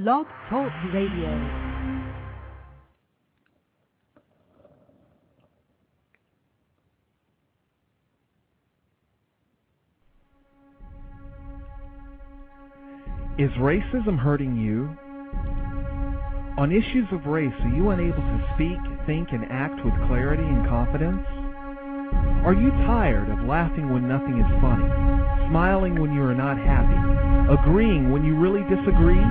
Blog Talk Radio. Is racism hurting you? On issues of race, are you unable to speak, think, and act with clarity and confidence? Are you tired of laughing when nothing is funny, smiling when you are not happy, agreeing when you really disagree?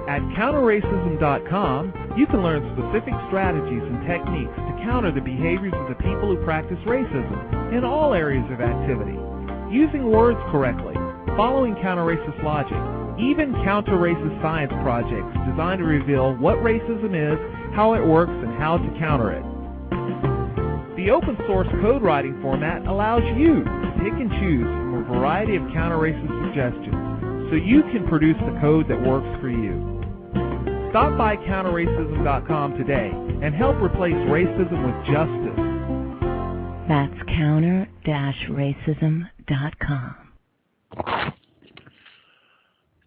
At counterracism.com, you can learn specific strategies and techniques to counter the behaviors of the people who practice racism in all areas of activity, using words correctly, following counter-racist logic, even counter-racist science projects designed to reveal what racism is, how it works, and how to counter it. The open-source code writing format allows you to pick and choose from a variety of counter-racist suggestions so you can produce the code that works for you. Stop by counterracism.com today and help replace racism with justice. That's counter-racism.com.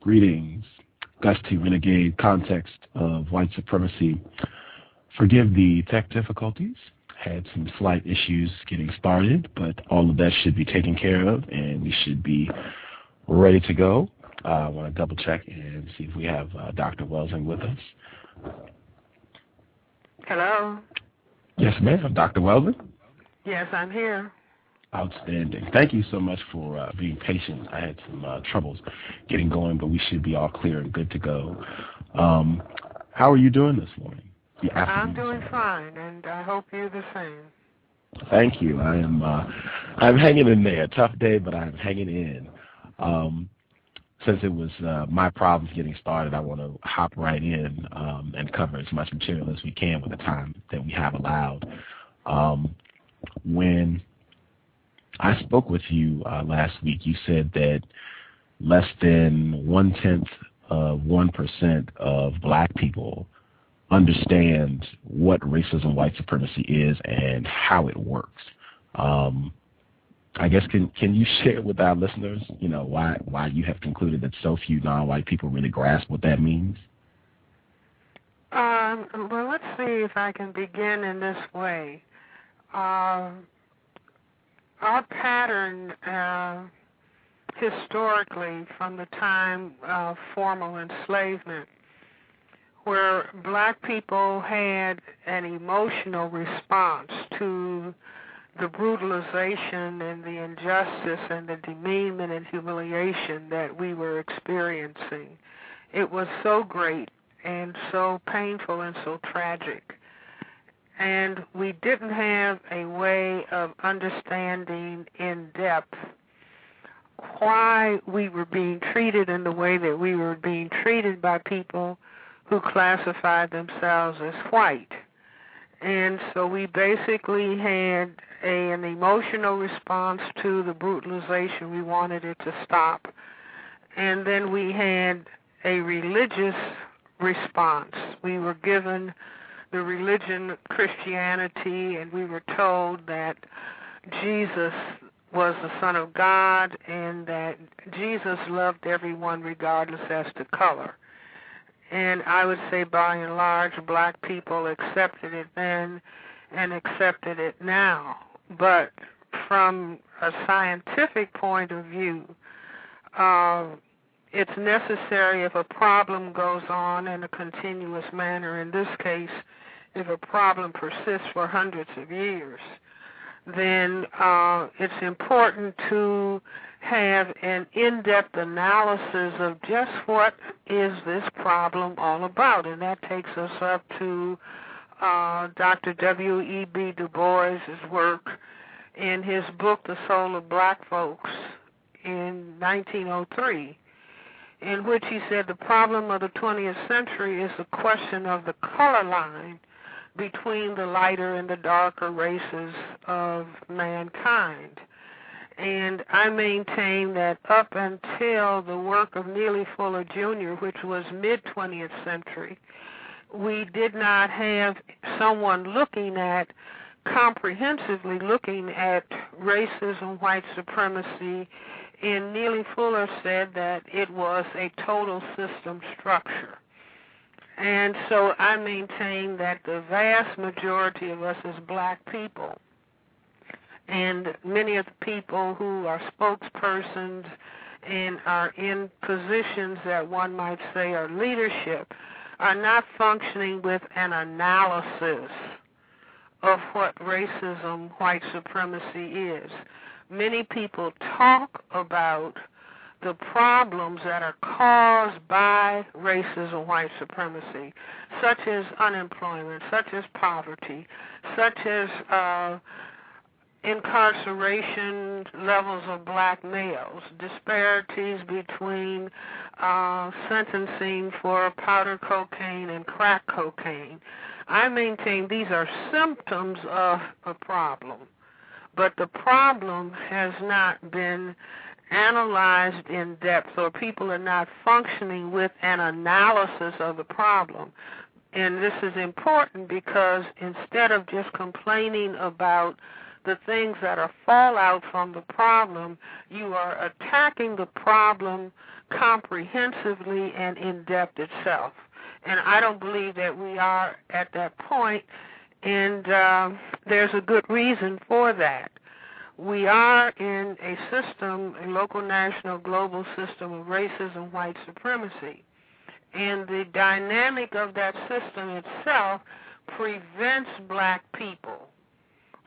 Greetings. Gusty Renegade, context of white supremacy. Forgive the tech difficulties. Had some slight issues getting started, but all of that should be taken care of, and we should be ready to go. I want to double check and see if we have Dr. Welsing with us. Hello? Yes, ma'am. Dr. Welsing? Yes, I'm here. Outstanding. Thank you so much for being patient. I had some troubles getting going, but we should be all clear and good to go. How are you doing this morning? I'm doing fine, and I hope you're the same. Thank you. I'm hanging in there. Tough day, but I'm hanging in. Since it was my problems getting started, I want to hop right in and cover as much material as we can with the time that we have allowed. When I spoke with you last week, you said that less than 0.1% of black people understand what racism, white supremacy is, and how it works. I guess can you share with our listeners, why you have concluded that so few non-white people really grasp what that means? Well, let's see if I can begin in this way. Our pattern historically from the time of formal enslavement, where black people had an emotional response to the brutalization and the injustice and the demeanment and humiliation that we were experiencing. It was so great and so painful and so tragic. And we didn't have a way of understanding in depth why we were being treated in the way that we were being treated by people who classified themselves as white. And so we basically had an emotional response to the brutalization. We wanted it to stop. And then we had a religious response. We were given the religion Christianity, and we were told that Jesus was the Son of God and that Jesus loved everyone regardless as to color. And I would say by and large, black people accepted it then and accepted it now. But from a scientific point of view, it's necessary if a problem goes on in a continuous manner. In this case, if a problem persists for hundreds of years, then it's important to have an in-depth analysis of just what is this problem all about. And that takes us up to Dr. W.E.B. Du Bois' work in his book, The Soul of Black Folks, in 1903, in which he said the problem of the 20th century is the question of the color line between the lighter and the darker races of mankind. And I maintain that up until the work of Neely Fuller Jr., which was mid-20th century, we did not have someone comprehensively looking at racism, white supremacy, and Neely Fuller said that it was a total system structure. And so I maintain that the vast majority of us as black people, and many of the people who are spokespersons and are in positions that one might say are leadership, are not functioning with an analysis of what racism, white supremacy is. Many people talk about the problems that are caused by racism, white supremacy, such as unemployment, such as poverty, such as incarceration levels of black males, disparities between sentencing for powder cocaine and crack cocaine. I maintain these are symptoms of a problem, but the problem has not been analyzed in depth, or people are not functioning with an analysis of the problem. And this is important because instead of just complaining about the things that are fallout from the problem, you are attacking the problem comprehensively and in depth itself. And I don't believe that we are at that point, and there's a good reason for that. We are in a system, a local, national, global system of racism, white supremacy. And the dynamic of that system itself prevents black people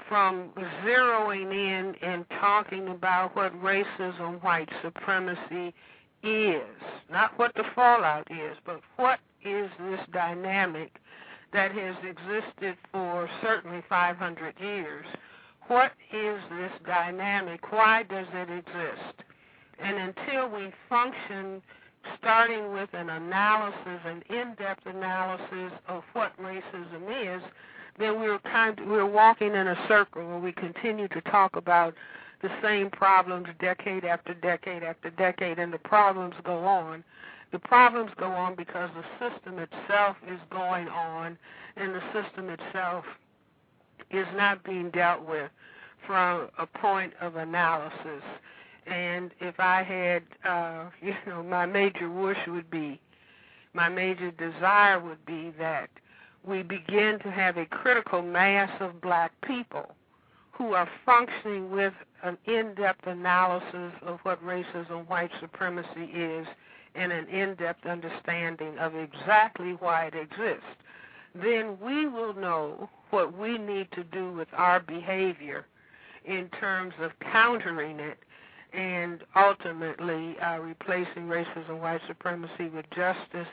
from zeroing in and talking about what racism, white supremacy is. Not what the fallout is, but what is this dynamic that has existed for certainly 500 years. What is this dynamic? Why does it exist? And until we function starting with an analysis, an in-depth analysis of what racism is, then we're walking in a circle where we continue to talk about the same problems decade after decade after decade, and the problems go on. The problems go on because the system itself is going on, and the system itself is not being dealt with from a point of analysis. And if I had, my major wish would be, my major desire would be that we begin to have a critical mass of black people who are functioning with an in-depth analysis of what racism, white supremacy is, and an in-depth understanding of exactly why it exists. Then we will know what we need to do with our behavior in terms of countering it and ultimately replacing racism, white supremacy with justice,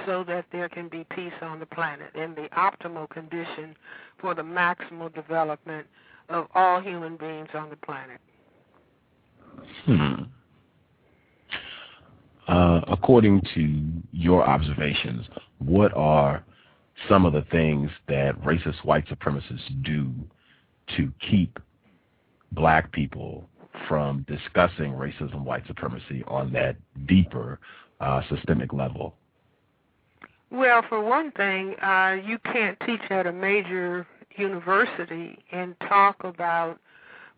so that there can be peace on the planet and the optimal condition for the maximal development of all human beings on the planet. According to your observations, what are some of the things that racist white supremacists do to keep black people from discussing racism, white supremacy on that deeper systemic level? Well, for one thing, you can't teach at a major university and talk about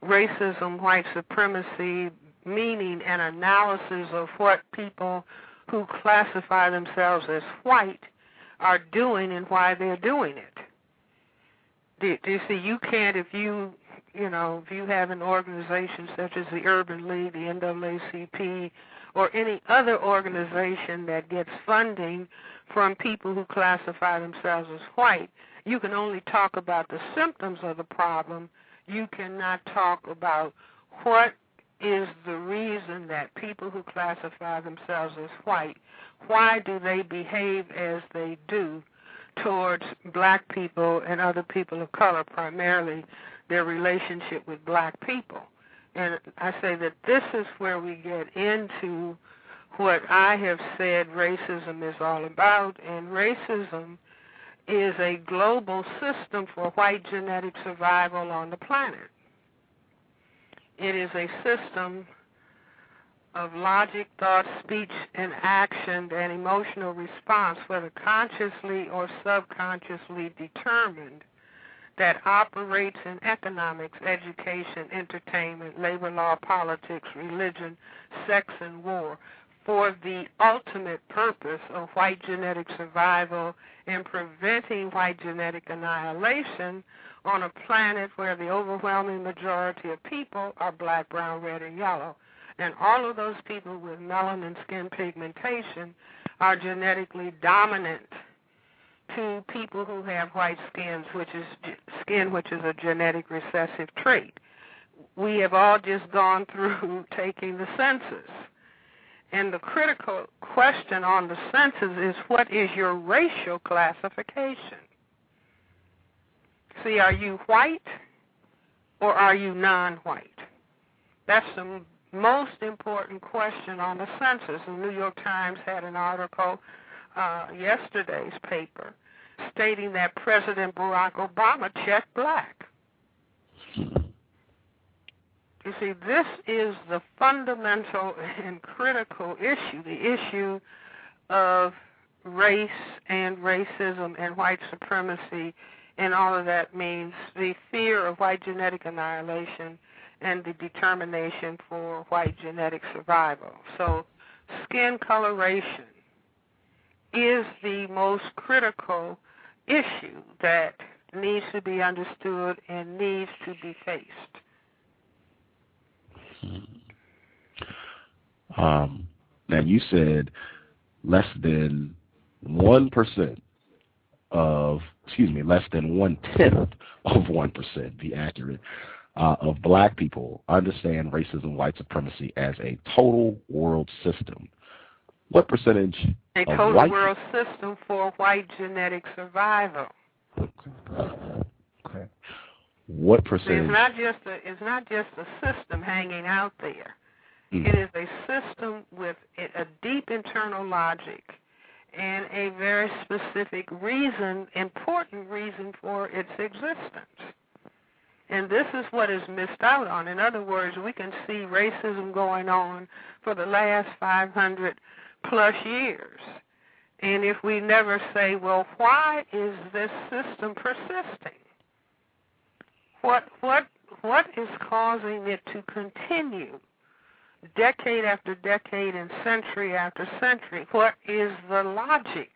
racism, white supremacy, meaning an analysis of what people who classify themselves as white are doing and why they're doing it. Do you see? You can't, if you have an organization such as the Urban League, the NAACP, or any other organization that gets funding from people who classify themselves as white, you can only talk about the symptoms of the problem. You cannot talk about what is the reason that people who classify themselves as white, why do they behave as they do towards black people and other people of color, primarily their relationship with black people. And I say that this is where we get into what I have said racism is all about, and racism is a global system for white genetic survival on the planet. It is a system of logic, thought, speech, and action and emotional response, whether consciously or subconsciously determined, that operates in economics, education, entertainment, labor law, politics, religion, sex, and war for the ultimate purpose of white genetic survival and preventing white genetic annihilation on a planet where the overwhelming majority of people are black, brown, red, and yellow. And all of those people with melanin skin pigmentation are genetically dominant to people who have white skins, which is a genetic recessive trait. We have all just gone through taking the census. And the critical question on the census is, what is your racial classification? See, are you white or are you non-white? That's the most important question on the census. The New York Times had an article, yesterday's paper, stating that President Barack Obama checked black. You see, this is the fundamental and critical issue, the issue of race and racism and white supremacy, and all of that means the fear of white genetic annihilation and the determination for white genetic survival. So skin coloration is the most critical issue that needs to be understood and needs to be faced. Now you said less than 1% of, less than 1/10 of 1%, be accurate, of black people understand racism, white supremacy as a total world system. What percentage a of total white world system for white genetic survival? Okay. What percentage? It's not just a system hanging out there. Mm. It is a system with a deep internal logic and a very specific reason, important reason for its existence. And this is what is missed out on. In other words, we can see racism going on for the last 500 plus years. And if we never say, well, why is this system persisting? What is causing it to continue decade after decade and century after century? What is the logic?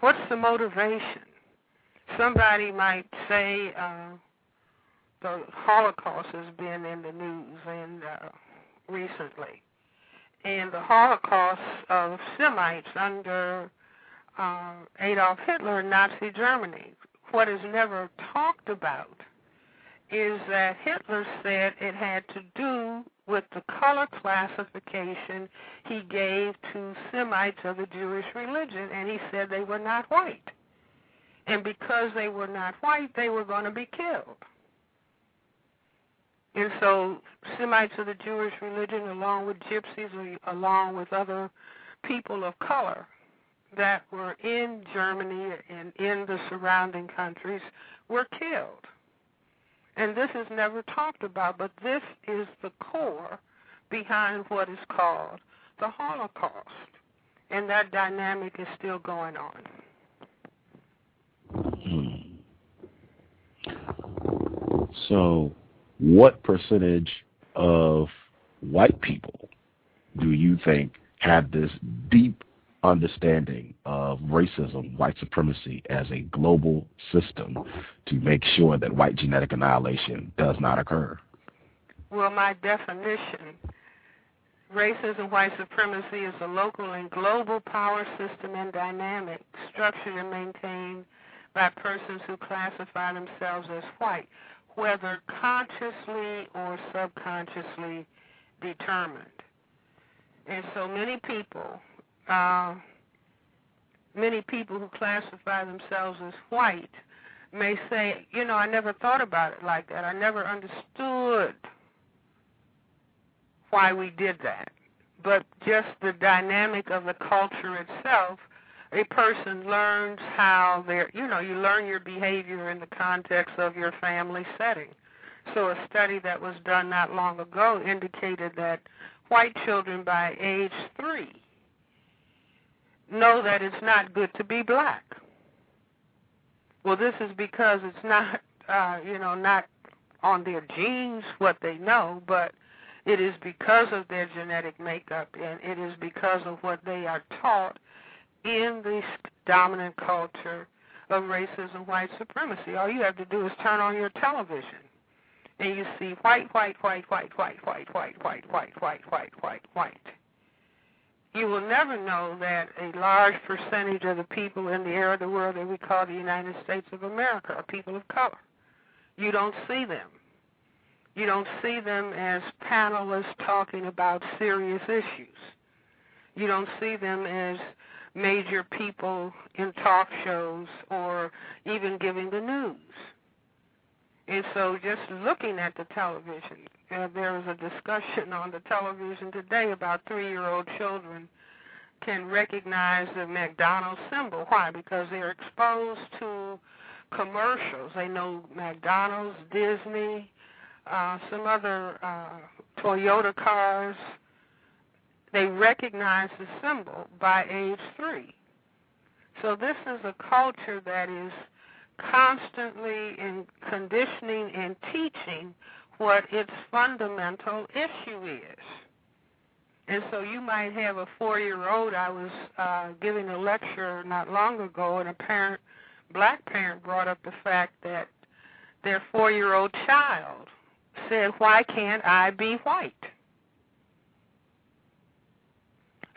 What's the motivation? Somebody might say the Holocaust has been in the news and recently. And the Holocaust of Semites under Adolf Hitler in Nazi Germany. What is never talked about is that Hitler said it had to do with the color classification he gave to Semites of the Jewish religion, and he said they were not white. And because they were not white, they were going to be killed. And so Semites of the Jewish religion, along with gypsies, or along with other people of color that were in Germany and in the surrounding countries, were killed. And this is never talked about, but this is the core behind what is called the Holocaust. And that dynamic is still going on. So, what percentage of white people do you think have this deep understanding of racism, white supremacy as a global system to make sure that white genetic annihilation does not occur? Well, my definition, racism, white supremacy is a local and global power system and dynamic structured and maintained by persons who classify themselves as white, whether consciously or subconsciously determined. And so many people who classify themselves as white may say, I never thought about it like that. I never understood why we did that. But just the dynamic of the culture itself, a person learns how you learn your behavior in the context of your family setting. So a study that was done not long ago indicated that white children by age 3 know that it's not good to be black. Well, this is because it's not, not on their genes what they know, but it is because of their genetic makeup, and it is because of what they are taught in the dominant culture of racism, white supremacy. All you have to do is turn on your television, and you see white, white, white, white, white, white, white, white, white, white, white, white, white. You will never know that a large percentage of the people in the area of the world that we call the United States of America are people of color. You don't see them. You don't see them as panelists talking about serious issues. You don't see them as major people in talk shows or even giving the news. And so just looking at the television, there was a discussion on the television today about 3-year-old children can recognize the McDonald's symbol. Why? Because they're exposed to commercials. They know McDonald's, Disney, some other Toyota cars. They recognize the symbol by age 3. So this is a culture that is constantly in conditioning and teaching what its fundamental issue is. And so you might have a 4-year-old. I was giving a lecture not long ago, and a black parent brought up the fact that their 4-year-old child said, "Why can't I be white?"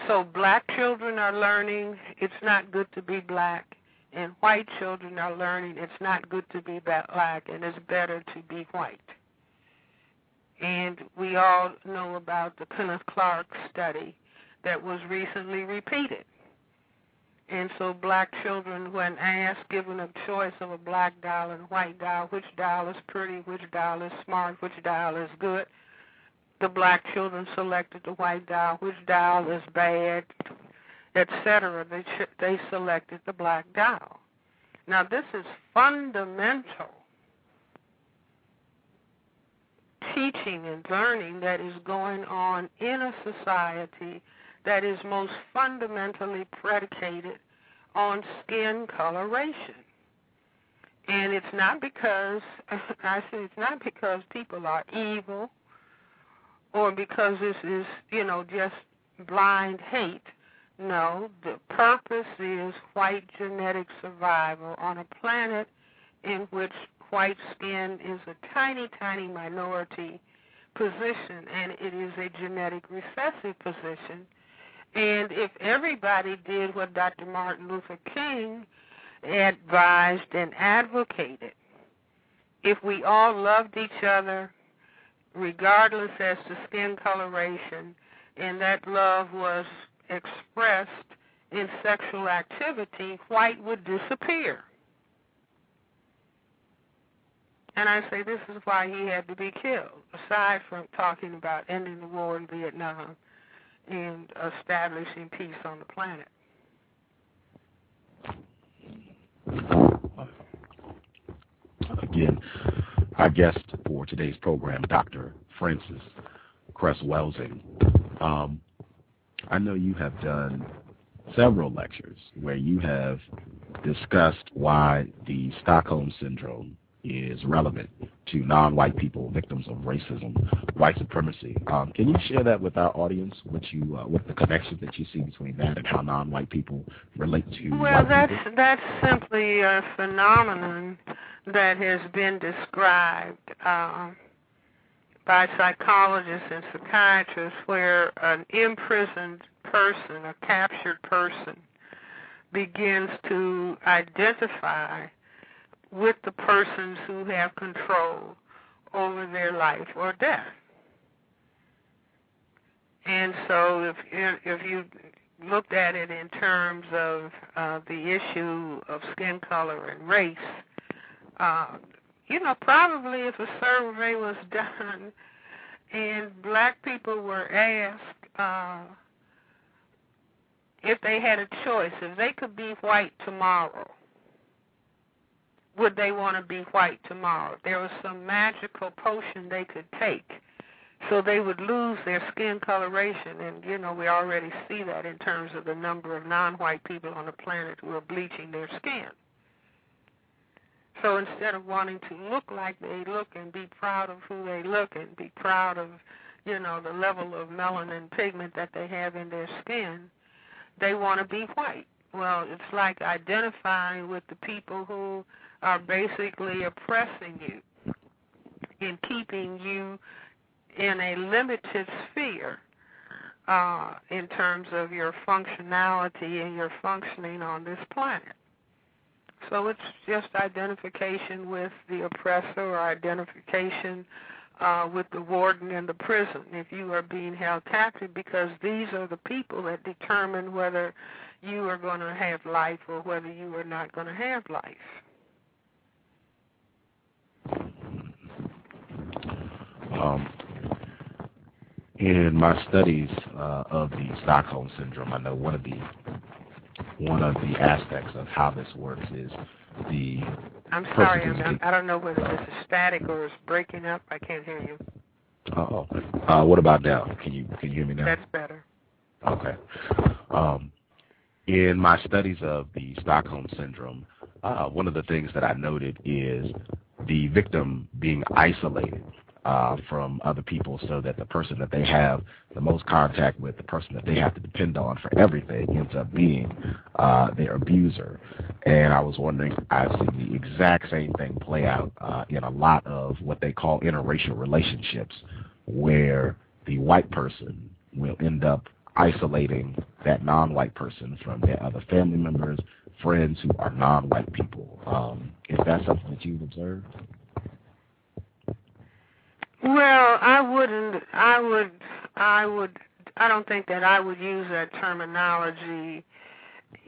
So black children are learning it's not good to be black, and white children are learning it's not good to be black, and it's better to be white. And we all know about the Kenneth Clark study that was recently repeated. And so black children, when asked, given a choice of a black doll and a white doll, which doll is pretty, which doll is smart, which doll is good, the black children selected the white doll, which doll is bad, etc. They selected the black doll. Now, this is fundamental teaching and learning that is going on in a society that is most fundamentally predicated on skin coloration. And it's not because, it's not because people are evil or because this is, just blind hate. No, the purpose is white genetic survival on a planet in which white skin is a tiny, tiny minority position, and it is a genetic recessive position. And if everybody did what Dr. Martin Luther King advised and advocated, if we all loved each other, regardless as to skin coloration, and that love was expressed in sexual activity, white would disappear. And I say this is why he had to be killed, aside from talking about ending the war in Vietnam and establishing peace on the planet. Again, our guest for today's program, Dr. Frances Cress Welsing. I know you have done several lectures where you have discussed why the Stockholm Syndrome is relevant to non-white people, victims of racism, white supremacy. Can you share that with our audience, what the connections that you see between that and how non-white people relate to white people? That's simply a phenomenon that has been described by psychologists and psychiatrists where an imprisoned person, a captured person, begins to identify with the persons who have control over their life or death. And so if you looked at it in terms of the issue of skin color and race, probably if a survey was done and black people were asked if they had a choice, if they could be white tomorrow, would they want to be white tomorrow? There was some magical potion they could take, so they would lose their skin coloration. And, you know, we already see that in terms of the number of non-white people on the planet who are bleaching their skin. So instead of wanting to look like they look and be proud of who they look and be proud of, you know, the level of melanin pigment that they have in their skin, they want to be white. Well, it's like identifying with the people who are basically oppressing you and keeping you in a limited sphere in terms of your functionality and your functioning on this planet. So it's just identification with the oppressor or identification with the warden in the prison if you are being held captive, because these are the people that determine whether you are going to have life or whether you are not going to have life. In my studies of the Stockholm Syndrome, I know one of the aspects of how this works is the... I'm sorry, I don't know whether this is static or it's breaking up. I can't hear you. Oh. What about now? Can you hear me now? That's better. Okay. In my studies of the Stockholm Syndrome, one of the things that I noted is the victim being isolated from other people, so that the person that they have the most contact with, the person that they have to depend on for everything, ends up being their abuser. And I was wondering, I've seen the exact same thing play out in a lot of what they call interracial relationships, where the white person will end up isolating that non-white person from their other family members, friends who are non-white people. Is that something that you've observed? Well, I don't think that I would use that terminology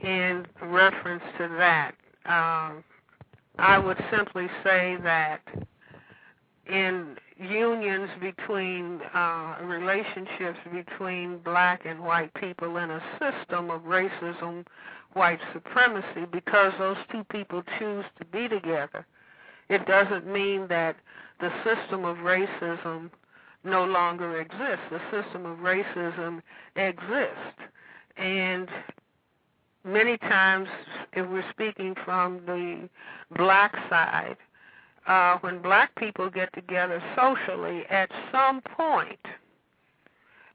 in reference to that. I would simply say that in unions between relationships between black and white people in a system of racism, white supremacy, because those two people choose to be together, it doesn't mean that the system of racism no longer exists. The system of racism exists. And many times, if we're speaking from the black side, when black people get together socially, at some point,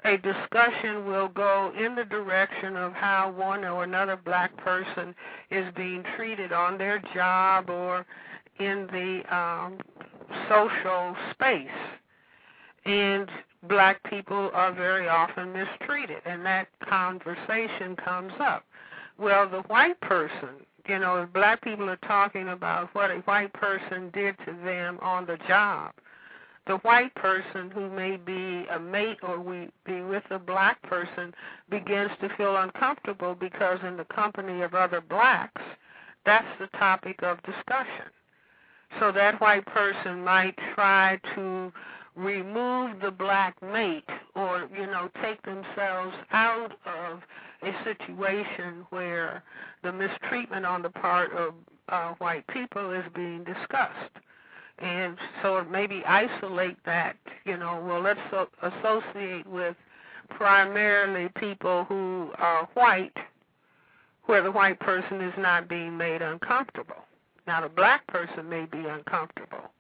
a discussion will go in the direction of how one or another black person is being treated on their job or in the social space. And black people are very often mistreated, and that conversation comes up. Well, the white person, you know, if black people are talking about what a white person did to them on the job, the white person who may be a mate or be with a black person begins to feel uncomfortable because in the company of other blacks, that's the topic of discussion. So that white person might try to remove the black mate or, you know, take themselves out of a situation where the mistreatment on the part of white people is being discussed. And so maybe isolate that, you know, well, let's associate with primarily people who are white, where the white person is not being made uncomfortable. Now, the black person may be uncomfortable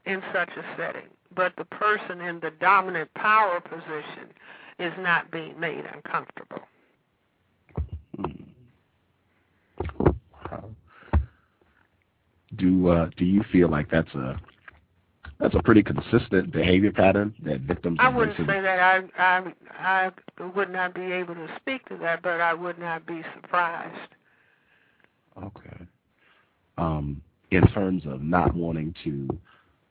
in such a setting, but the person in the dominant power position is not being made uncomfortable. Do you feel like that's a pretty consistent behavior pattern that victims? I wouldn't say that. I would not be able to speak to that, but I would not be surprised. Okay. In terms of not wanting to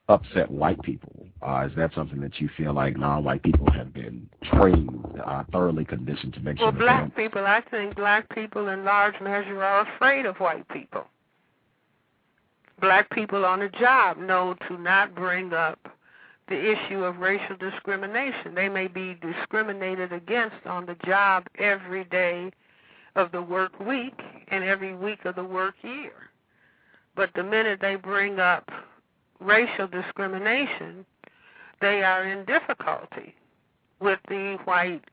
upset white people, is that something that you feel like non-white people have been trained, thoroughly conditioned to make sure? Well, black people, I think black people in large measure are afraid of white people. Black people on the job know to not bring up the issue of racial discrimination. They may be discriminated against on the job every day of the work week and every week of the work year. But the minute they bring up racial discrimination, they are in difficulty with the white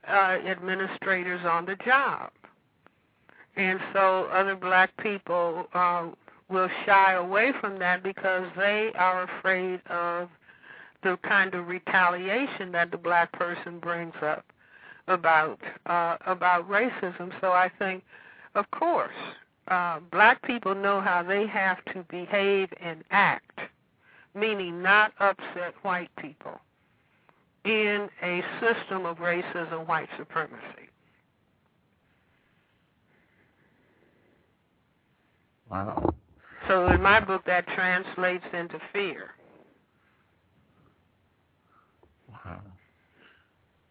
administrators on the job. And so other black people will shy away from that because they are afraid of the kind of retaliation that the black person brings up about racism. So I think, of course, black people know how they have to behave and act, meaning not upset white people in a system of racism, white supremacy. Wow. So in my book, that translates into fear. Wow.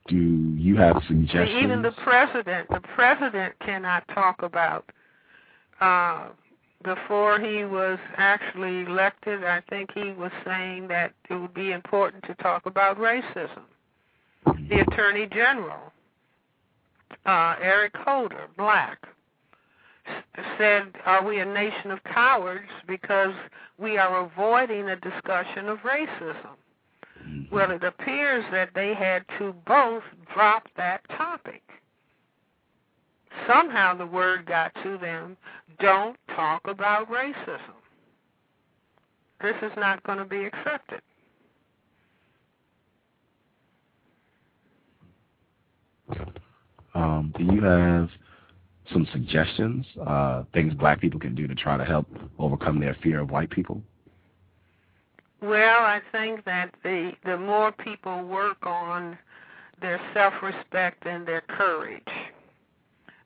Do you have suggestions? See, even the president cannot talk about, before he was actually elected, I think he was saying that it would be important to talk about racism. The Attorney General, Eric Holder, black, said, are we a nation of cowards because we are avoiding a discussion of racism? Well, it appears that they had to both drop that topic. Somehow the word got to them, don't talk about racism. This is not going to be accepted. Do you have some suggestions, things black people can do to try to help overcome their fear of white people? Well, I think that the more people work on their self-respect and their courage,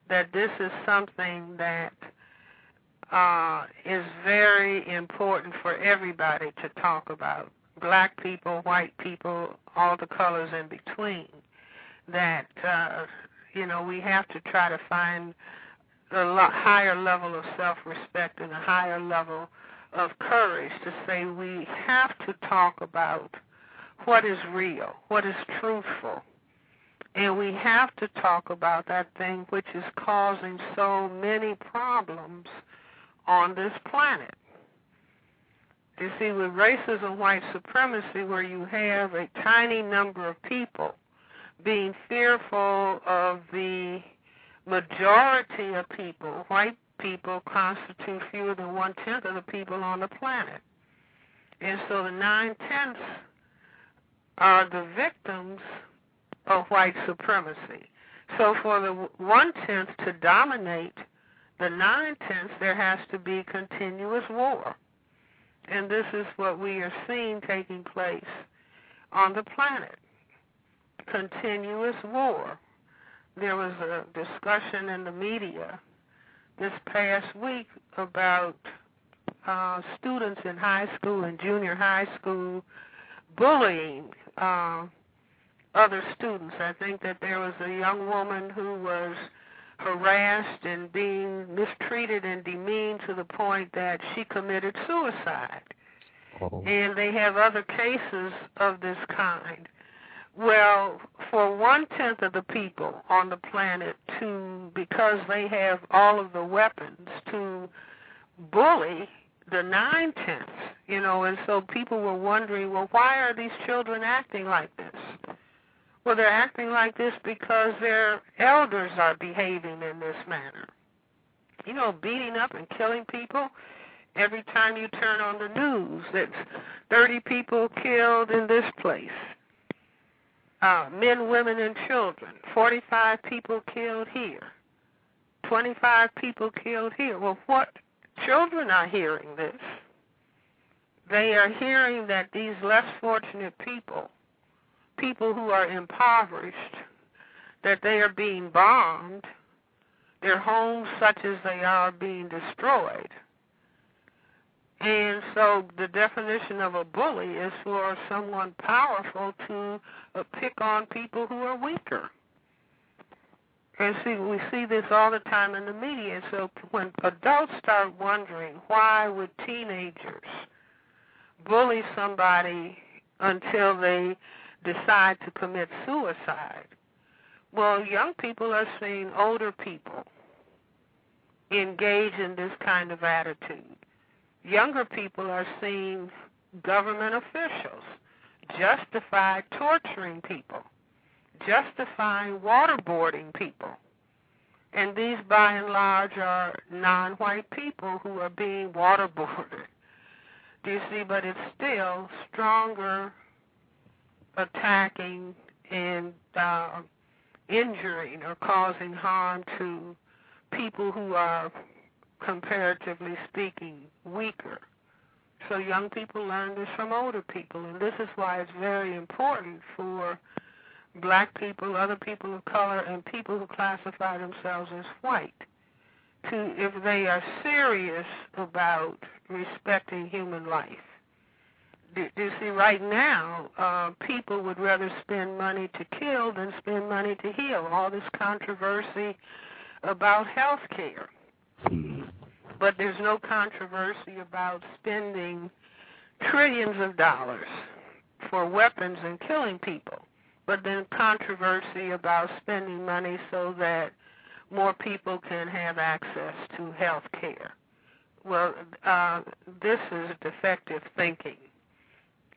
that this is something that is very important for everybody to talk about, black people, white people, all the colors in between, that, we have to try to find a higher level of self-respect and a higher level of courage to say we have to talk about what is real, what is truthful, and we have to talk about that thing which is causing so many problems on this planet. You see, with racism, white supremacy, where you have a tiny number of people being fearful of the majority of people, white people constitute fewer than 1/10 of the people on the planet. And so the 9/10 are the victims of white supremacy. So for the 1/10 to dominate the 9/10, there has to be continuous war. And this is what we are seeing taking place on the planet. Continuous war. There was a discussion in the media this past week about students in high school and junior high school bullying other students. I think that there was a young woman who was harassed and being mistreated and demeaned to the point that she committed suicide. Oh. And they have other cases of this kind. Well, for 1/10 of the people on the planet because they have all of the weapons to bully the 9/10, and so people were wondering, well, why are these children acting like this? Well, they're acting like this because their elders are behaving in this manner. Beating up and killing people. Every time you turn on the news, it's 30 people killed in this place. Men, women, and children. 45 people killed here. 25 people killed here. Well, what children are hearing this? They are hearing that these less fortunate people who are impoverished, that they are being bombed, their homes such as they are being destroyed. And so the definition of a bully is for someone powerful to pick on people who are weaker. And we see this all the time in the media. So when adults start wondering why would teenagers bully somebody until they decide to commit suicide, well, young people are seeing older people engage in this kind of attitude. younger people are seeing government officials justify torturing people, justifying waterboarding people. And these, by and large, are non-white people who are being waterboarded. Do you see? But it's still stronger attacking and injuring or causing harm to people who are, comparatively speaking, weaker. So young people learn this from older people, and this is why it's very important for black people, other people of color, and people who classify themselves as white to, if they are serious about respecting human life. Do you see, right now, people would rather spend money to kill than spend money to heal. All this controversy about health care. But there's no controversy about spending trillions of dollars for weapons and killing people. But then controversy about spending money so that more people can have access to health care. Well, this is defective thinking.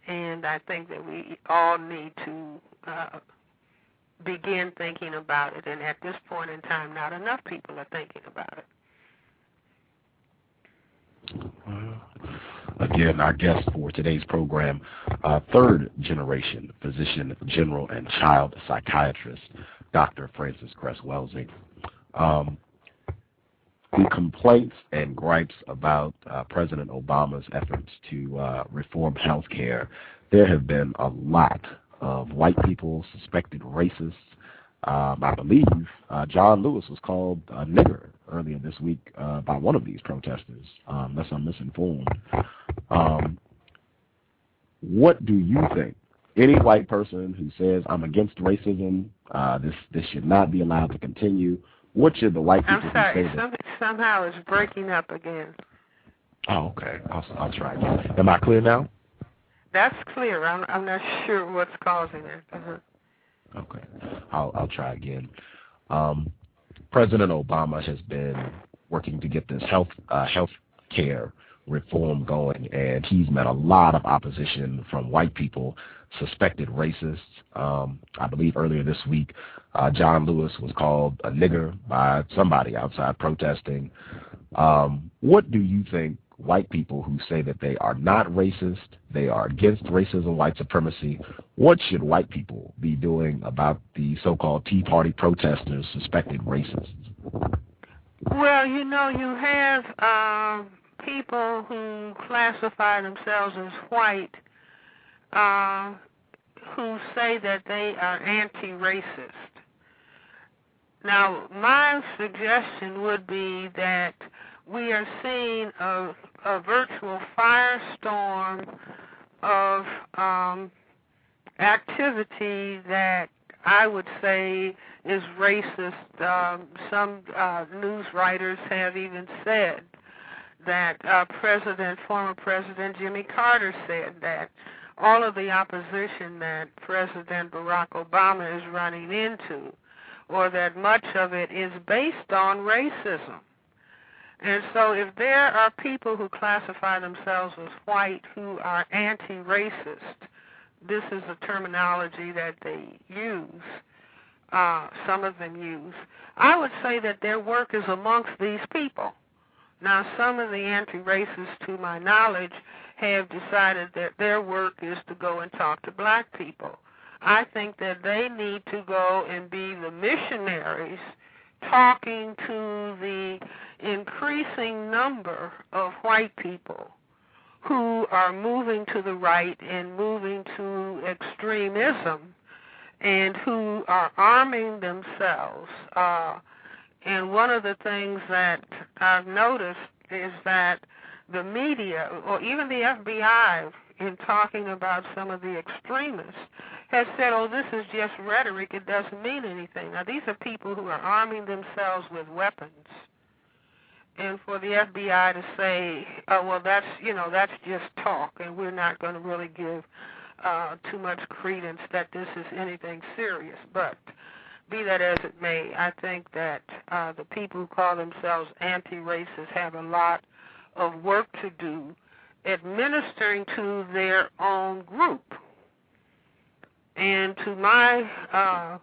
And I think that we all need to begin thinking about it. And at this point in time, not enough people are thinking about it. Again, our guest for today's program, third-generation physician, general, and child psychiatrist, Dr. Frances Cress Welsing. The complaints and gripes about President Obama's efforts to reform health care, there have been a lot of white people, suspected racists. I believe John Lewis was called a nigger earlier this week by one of these protesters, unless I'm misinformed. What do you think? Any white person who says, I'm against racism, this should not be allowed to continue, what should the white people I'm sorry, who say that? Somehow it's breaking up again. Oh, okay. I'll try again. Am I clear now? That's clear. I'm not sure what's causing it. Okay. I'll try again. President Obama has been working to get this health care reform going, and he's met a lot of opposition from white people, suspected racists. I believe earlier this week, John Lewis was called a nigger by somebody outside protesting. What do you think white people who say that they are not racist, they are against racism, white supremacy, what should white people be doing about the so-called Tea Party protesters, suspected racists? Well, you know, you have people who classify themselves as white who say that they are anti-racist. Now, my suggestion would be that we are seeing a virtual firestorm of activity that I would say is racist. Some news writers have even said that former President Jimmy Carter said that all of the opposition that President Barack Obama is running into, or that much of it is based on racism. And so if there are people who classify themselves as white who are anti-racist, this is a terminology that they use, some of them use, I would say that their work is amongst these people. Now, some of the anti-racists, to my knowledge, have decided that their work is to go and talk to black people. I think that they need to go and be the missionaries talking to the increasing number of white people who are moving to the right and moving to extremism and who are arming themselves. And one of the things that I've noticed is that the media, or even the FBI, in talking about some of the extremists, has said, oh, this is just rhetoric, it doesn't mean anything. Now, these are people who are arming themselves with weapons. And for the FBI to say, oh, well, that's just talk, and we're not going to really give too much credence that this is anything serious. But be that as it may, I think that the people who call themselves anti-racist have a lot of work to do administering to their own group. And to my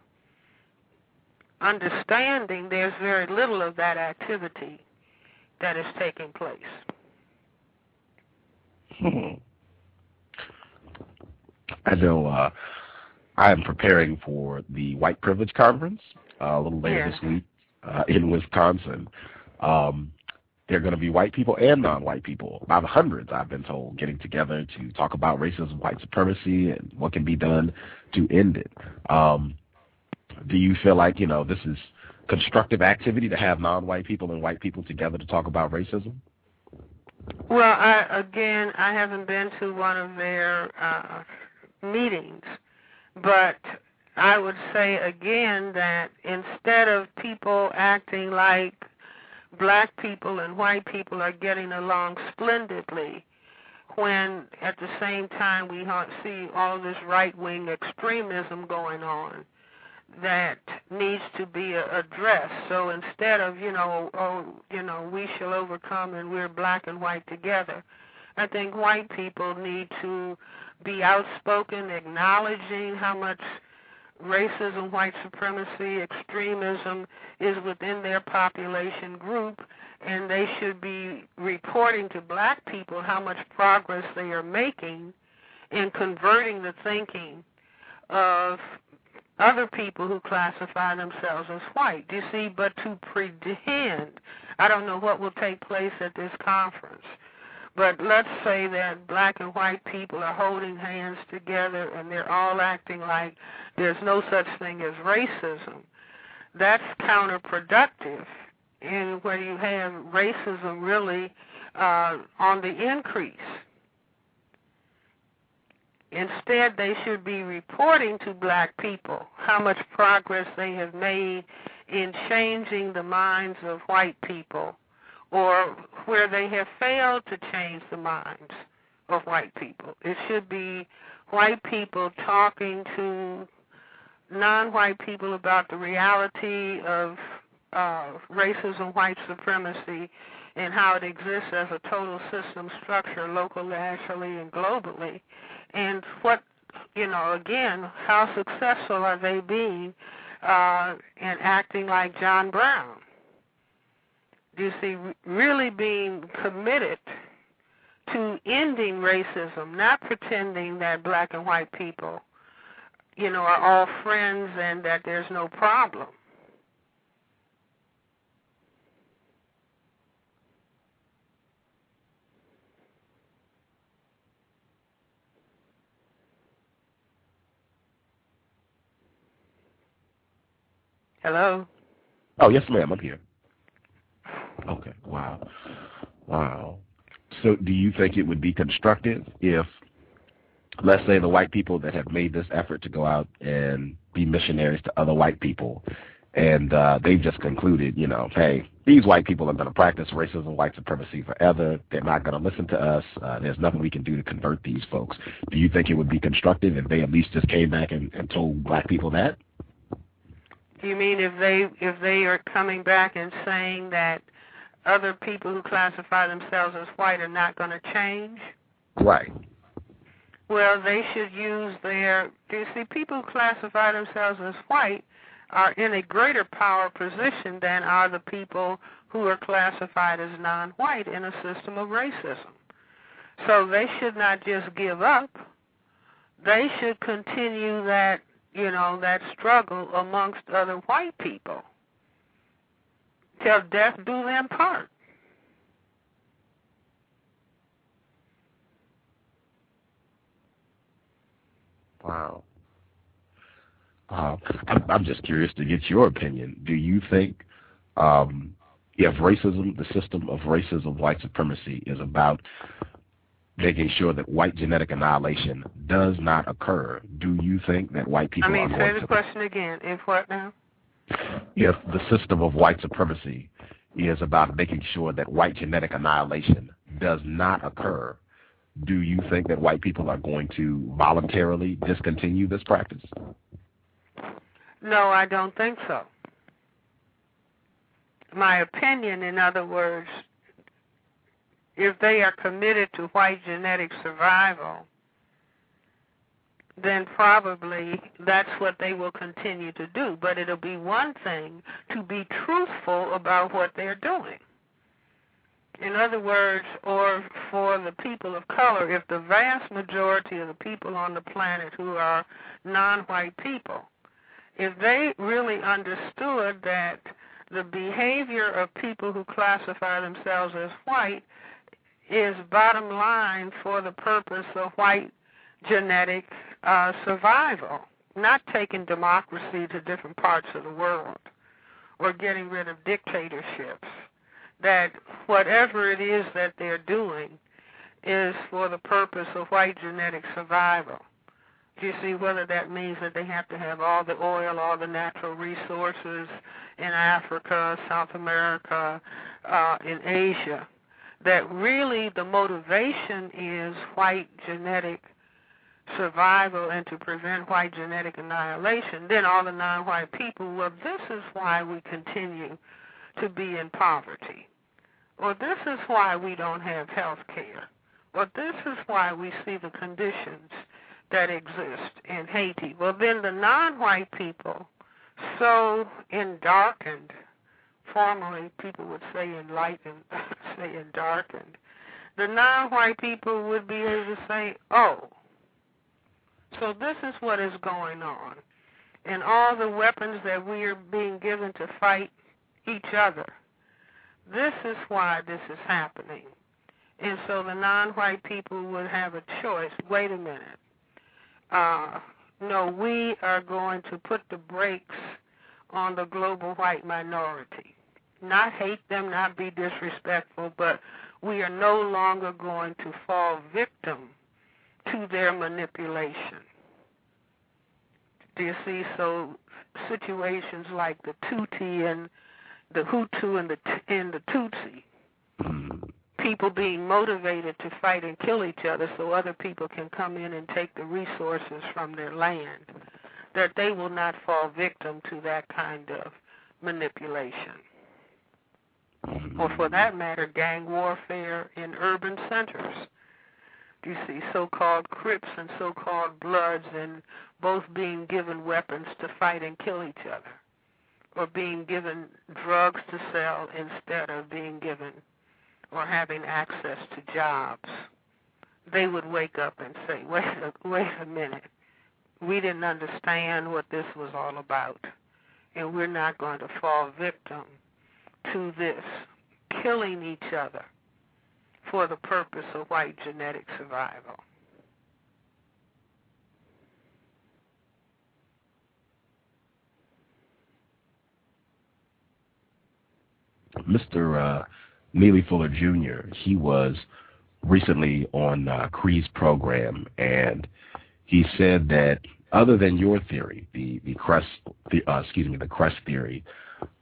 understanding, there's very little of that activity that is taking place. I know I am preparing for the White Privilege Conference a little later this week in Wisconsin. There are going to be white people and non-white people, about hundreds, I've been told, getting together to talk about racism, white supremacy, and what can be done to end it. Do you feel like, this is constructive activity to have non-white people and white people together to talk about racism? Well, I haven't been to one of their meetings, but I would say again that instead of people acting like black people and white people are getting along splendidly, when at the same time we see all this right-wing extremism going on that needs to be addressed. So instead of, we shall overcome and we're black and white together, I think white people need to be outspoken, acknowledging how much racism, white supremacy, extremism is within their population group, and they should be reporting to black people how much progress they are making in converting the thinking of other people who classify themselves as white. You see, but to pretend, I don't know what will take place at this conference, but let's say that black and white people are holding hands together and they're all acting like there's no such thing as racism. That's counterproductive, and where you have racism really on the increase. Instead, they should be reporting to black people how much progress they have made in changing the minds of white people, or where they have failed to change the minds of white people. It should be white people talking to non-white people about the reality of racism, white supremacy, and how it exists as a total system structure locally, nationally, and globally. And what, again, how successful are they being in acting like John Brown? You see, really being committed to ending racism, not pretending that black and white people, are all friends and that there's no problem. Hello? Oh, yes, ma'am, I'm here. Okay, wow. So do you think it would be constructive if, let's say, the white people that have made this effort to go out and be missionaries to other white people, and they've just concluded, hey, these white people are going to practice racism, white supremacy forever. They're not going to listen to us. There's nothing we can do to convert these folks. Do you think it would be constructive if they at least just came back and told black people that? You mean if they are coming back and saying that other people who classify themselves as white are not going to change? Right. Well, they should use people who classify themselves as white are in a greater power position than are the people who are classified as non-white in a system of racism. So they should not just give up. They should continue that struggle amongst other white people till death do them part. Wow. I'm just curious to get your opinion. Do you think if racism, the system of racism, white supremacy, is about making sure that white genetic annihilation does not occur, do you think that white people are going to... say the question again. If what now? If the system of white supremacy is about making sure that white genetic annihilation does not occur, do you think that white people are going to voluntarily discontinue this practice? No, I don't think so. My opinion, in other words, if they are committed to white genetic survival, then probably that's what they will continue to do. But it'll be one thing to be truthful about what they're doing. In other words, or for the people of color, if the vast majority of the people on the planet who are non-white people, if they really understood that the behavior of people who classify themselves as white is bottom line for the purpose of white genetic survival, not taking democracy to different parts of the world or getting rid of dictatorships, that whatever it is that they're doing is for the purpose of white genetic survival. Do you see, whether that means that they have to have all the oil, all the natural resources in Africa, South America, in Asia, that really the motivation is white genetic survival and to prevent white genetic annihilation, then all the non-white people, well, this is why we continue to be in poverty, or this is why we don't have health care, or this is why we see the conditions that exist in Haiti. Well, then the non-white people, so darkened, formerly people would say enlightened, say darkened, the non-white people would be able to say, oh, so this is what is going on. And all the weapons that we are being given to fight each other, this is why this is happening. And so the non-white people would have a choice. Wait a minute. No, we are going to put the brakes on the global white minority. Not hate them, not be disrespectful, but we are no longer going to fall victim to their manipulation. Do you see? So situations like the Tutsi and the Hutu and the Tutsi, people being motivated to fight and kill each other so other people can come in and take the resources from their land, that they will not fall victim to that kind of manipulation. Or for that matter, gang warfare in urban centers. You see, so-called Crips and so-called Bloods, and both being given weapons to fight and kill each other, or being given drugs to sell instead of being given or having access to jobs. They would wake up and say, wait a minute, we didn't understand what this was all about, and we're not going to fall victim to this, killing each other for the purpose of white genetic survival. Mr. Neely Fuller Jr., he was recently on Cree's program, and he said that other than your theory, the crest theory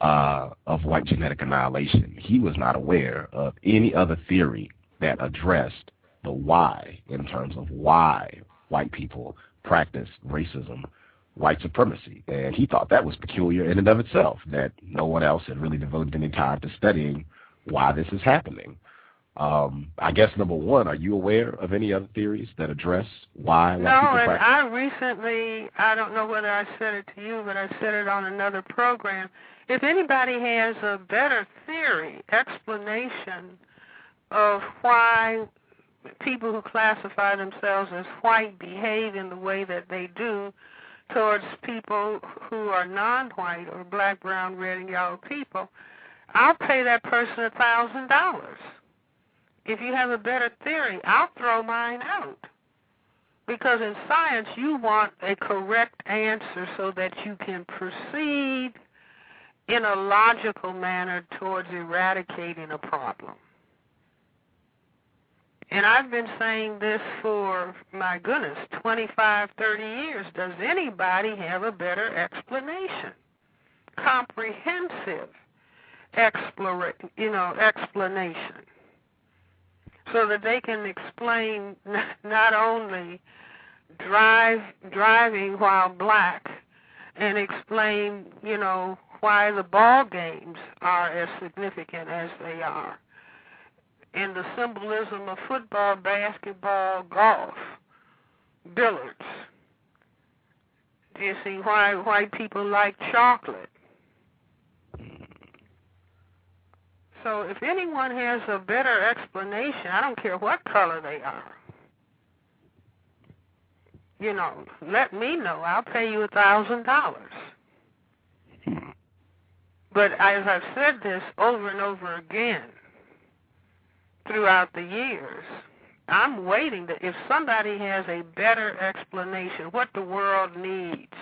of white genetic annihilation, he was not aware of any other theory that addressed the why, in terms of why white people practice racism, white supremacy. And he thought that was peculiar in and of itself, that no one else had really devoted any time to studying why this is happening. I guess, number one, are you aware of any other theories that address why white people practice? No, and I recently, I don't know whether I said it to you, but I said it on another program. If anybody has a better theory, explanation of why people who classify themselves as white behave in the way that they do towards people who are non-white or black, brown, red, and yellow people, I'll pay that person $1,000. If you have a better theory, I'll throw mine out. Because in science, you want a correct answer so that you can proceed in a logical manner towards eradicating a problem. And I've been saying this for, my goodness, 25, 30 years. Does anybody have a better explanation? Comprehensive explanation. So that they can explain not only driving while black, and explain, why the ball games are as significant as they are, and the symbolism of football, basketball, golf, billiards. Do you see why white people like chocolate? So if anyone has a better explanation, I don't care what color they are, let me know. I'll pay you $1,000. But as I've said this over and over again throughout the years, I'm waiting that if somebody has a better explanation, what the world needs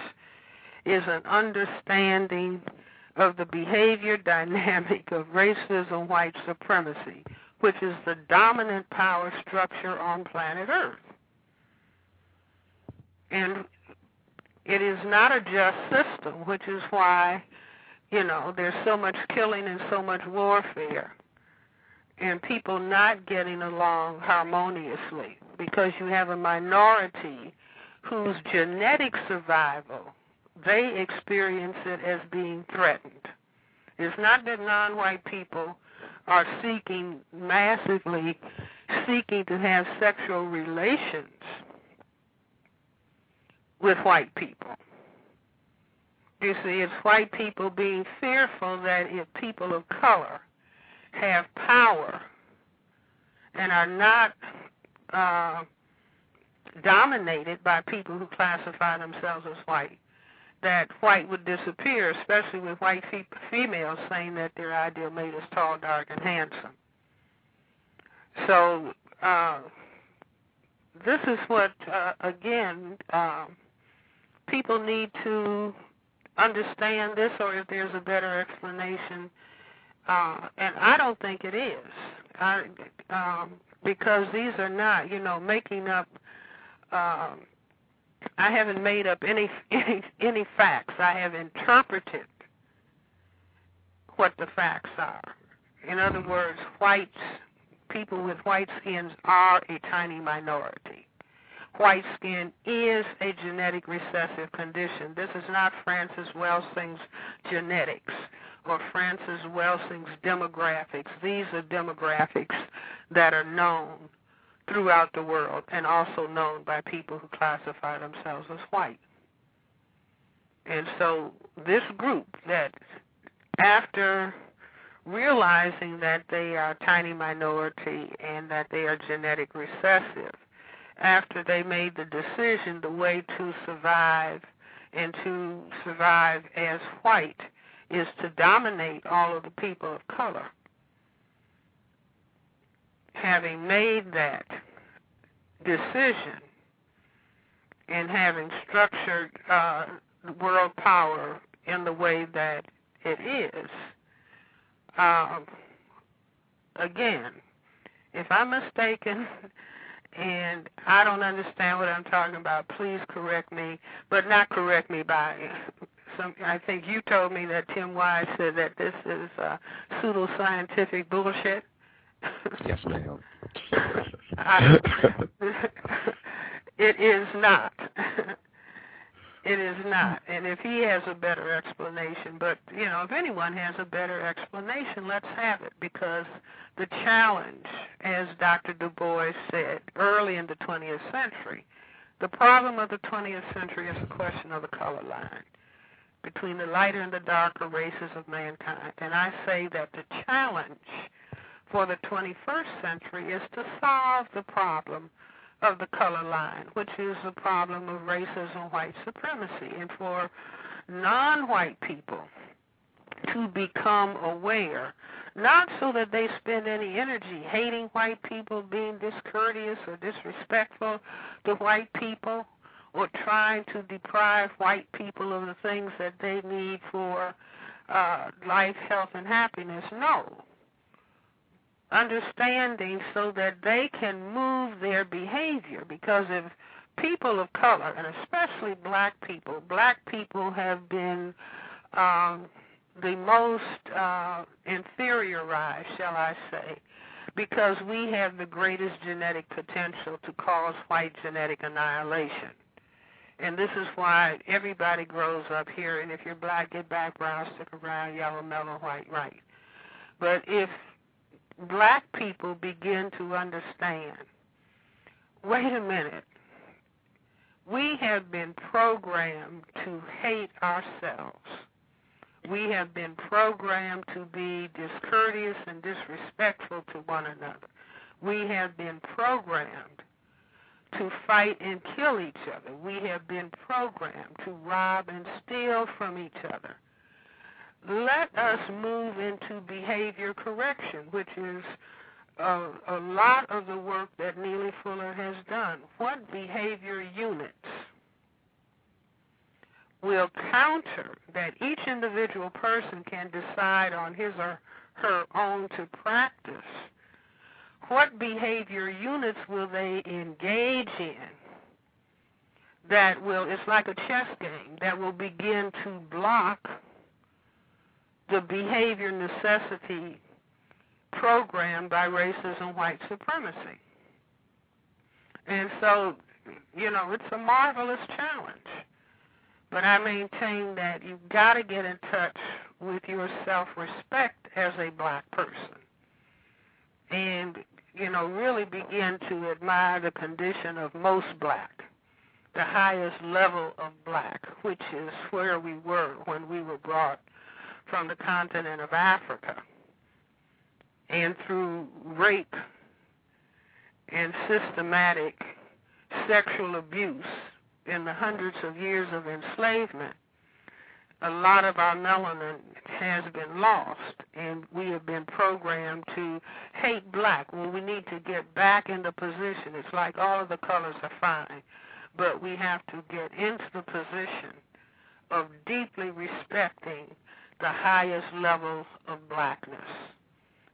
is an understanding of the behavior dynamic of racism, white supremacy, which is the dominant power structure on planet Earth. And it is not a just system, which is why, there's so much killing and so much warfare and people not getting along harmoniously because you have a minority whose genetic survival, they experience it as being threatened. It's not that non-white people are massively seeking to have sexual relations with white people. You see, it's white people being fearful that if people of color have power and are not dominated by people who classify themselves as white, that white would disappear, especially with white females saying that their ideal mate is tall, dark, and handsome. So this is what, again, people need to understand this, or if there's a better explanation, and I don't think it is, because these are not, making up. I haven't made up any facts. I have interpreted what the facts are. In other words, people with white skins are a tiny minority. White skin is a genetic recessive condition. This is not Francis Welsing's genetics or Francis Welsing's demographics. These are demographics that are known throughout the world and also known by people who classify themselves as white. And so this group that, after realizing that they are a tiny minority and that they are genetic recessive, after they made the decision, the way to survive and to survive as white is to dominate all of the people of color. Having made that decision and having structured world power in the way that it is, again, if I'm mistaken and I don't understand what I'm talking about, please correct me, but not correct me by some. I think you told me that Tim Wise said that this is pseudoscientific bullshit. Yes, ma'am. It is not. It is not. And if he has a better explanation, but, if anyone has a better explanation, let's have it, because the challenge, as Dr. Du Bois said early in the 20th century, the problem of the 20th century is a question of the color line between the lighter and the darker races of mankind. And I say that the challenge for the 21st century is to solve the problem of the color line, which is the problem of racism, white supremacy, and for non-white people to become aware, not so that they spend any energy hating white people, being discourteous or disrespectful to white people, or trying to deprive white people of the things that they need for life, health, and happiness. No. Understanding so that they can move their behavior, because if people of color, and especially black people have been the most inferiorized, shall I say, because we have the greatest genetic potential to cause white genetic annihilation. And this is why everybody grows up here, and if you're black, get back, brown, stick around, yellow, mellow, white, right. But if black people begin to understand, wait a minute, we have been programmed to hate ourselves. We have been programmed to be discourteous and disrespectful to one another. We have been programmed to fight and kill each other. We have been programmed to rob and steal from each other. Let us move into behavior correction, which is a lot of the work that Neely Fuller has done. What behavior units will counter that each individual person can decide on his or her own to practice? What behavior units will they engage in that will, it's like a chess game, that will begin to block the behavior necessity programmed by racism, white supremacy? And so, it's a marvelous challenge. But I maintain that you've got to get in touch with your self-respect as a black person and, really begin to admire the condition of most black, the highest level of black, which is where we were when we were brought from the continent of Africa. And through rape and systematic sexual abuse in the hundreds of years of enslavement, a lot of our melanin has been lost, and we have been programmed to hate black. Well, we need to get back into position. It's like all of the colors are fine, but we have to get into the position of deeply respecting the highest level of blackness.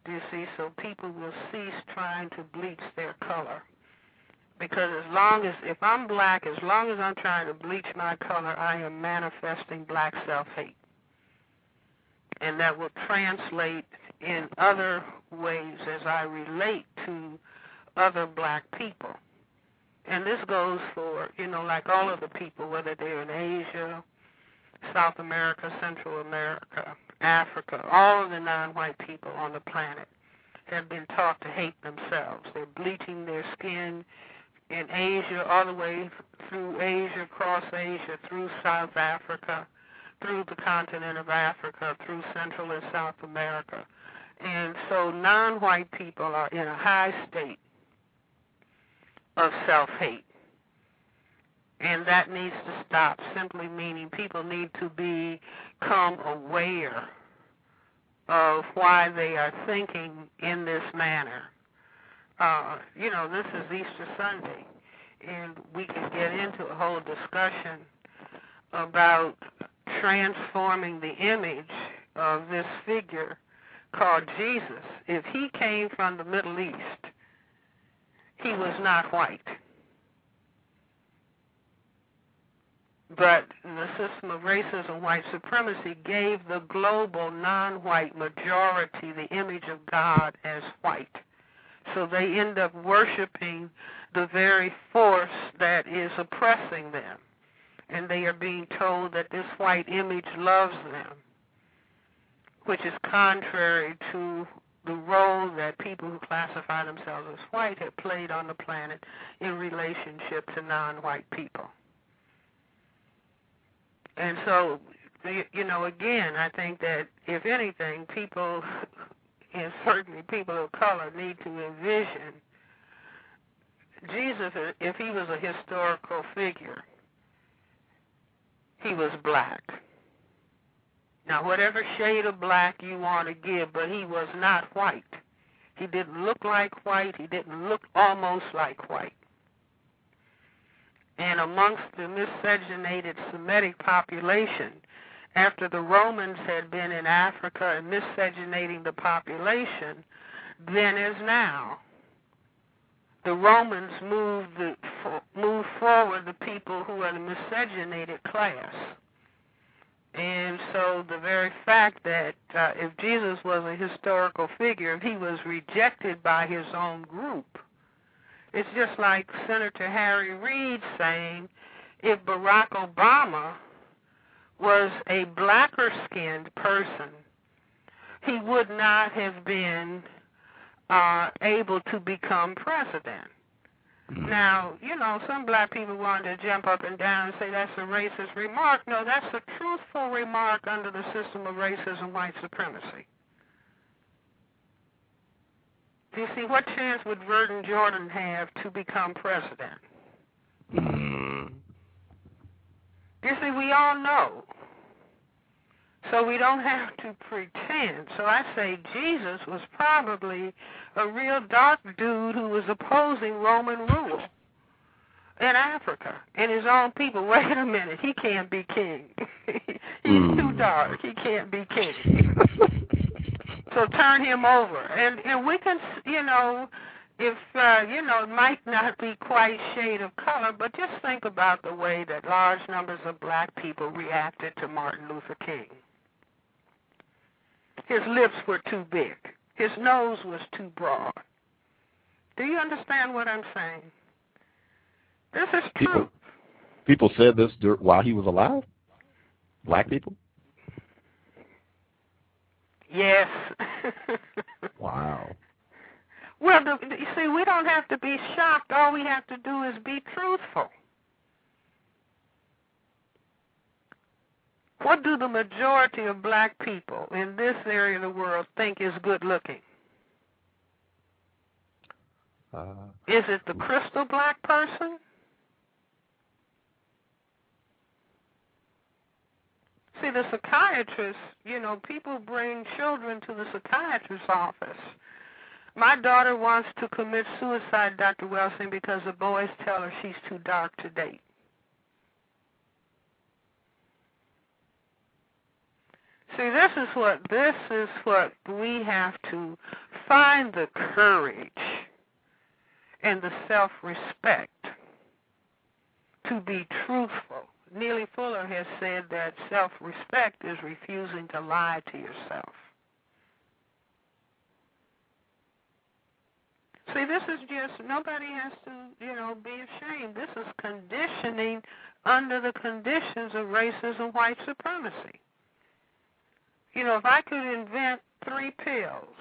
Do you see? So people will cease trying to bleach their color. Because if I'm black, as long as I'm trying to bleach my color, I am manifesting black self-hate. And that will translate in other ways as I relate to other black people. And this goes for, like all of the people, whether they're in Asia, South America, Central America, Africa, all of the non-white people on the planet have been taught to hate themselves. They're bleaching their skin in Asia, all the way through Asia, across Asia, through South Africa, through the continent of Africa, through Central and South America. And so non-white people are in a high state of self-hate. And that needs to stop, simply meaning people need to become aware of why they are thinking in this manner. This is Easter Sunday, and we can get into a whole discussion about transforming the image of this figure called Jesus. If he came from the Middle East, he was not white. But the system of racism, white supremacy, gave the global non-white majority the image of God as white. So they end up worshiping the very force that is oppressing them. And they are being told that this white image loves them, which is contrary to the role that people who classify themselves as white have played on the planet in relationship to non-white people. And so, again, I think that, if anything, people, and certainly people of color, need to envision Jesus, if he was a historical figure, he was black. Now, whatever shade of black you want to give, but he was not white. He didn't look like white. He didn't look almost like white. And amongst the miscegenated Semitic population, after the Romans had been in Africa and miscegenating the population, then as now, the Romans moved forward the people who are the miscegenated class. And so the very fact that if Jesus was a historical figure, if he was rejected by his own group, it's just like Senator Harry Reid saying, if Barack Obama was a blacker-skinned person, he would not have been able to become president. Now, some black people wanted to jump up and down and say that's a racist remark. No, that's a truthful remark under the system of racism, white supremacy. Do you see, what chance would Verdon Jordan have to become president? You see, we all know. So we don't have to pretend. So I say Jesus was probably a real dark dude who was opposing Roman rule in Africa. And his own people, wait a minute, he can't be king. He's too dark. He can't be king. So turn him over. And we can, if, it might not be quite shade of color, but just think about the way that large numbers of black people reacted to Martin Luther King. His lips were too big. His nose was too broad. Do you understand what I'm saying? This is true. People said this while he was alive? Black people? Yes. Wow. Well, you see, we don't have to be shocked. All we have to do is be truthful. What do the majority of black people in this area of the world think is good looking? Is it the crystal black person? See, the psychiatrist, people bring children to the psychiatrist's office. My daughter wants to commit suicide, Dr. Welsing, because the boys tell her she's too dark to date. See, this is what we have to find, the courage and the self-respect to be truthful. Neely Fuller has said that self-respect is refusing to lie to yourself. See, this is just, nobody has to, be ashamed. This is conditioning under the conditions of racism, white supremacy. If I could invent 3 pills,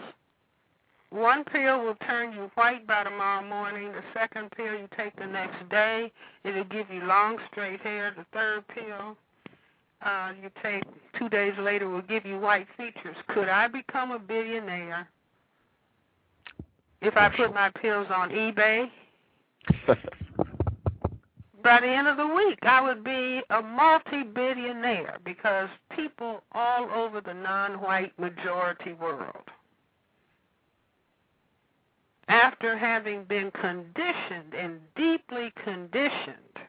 one pill will turn you white by tomorrow morning. The second pill you take the next day, it'll give you long, straight hair. The third pill you take 2 days later will give you white features. Could I become a billionaire if I put my pills on eBay? By the end of the week, I would be a multi-billionaire because people all over the non-white majority world, after having been conditioned and deeply conditioned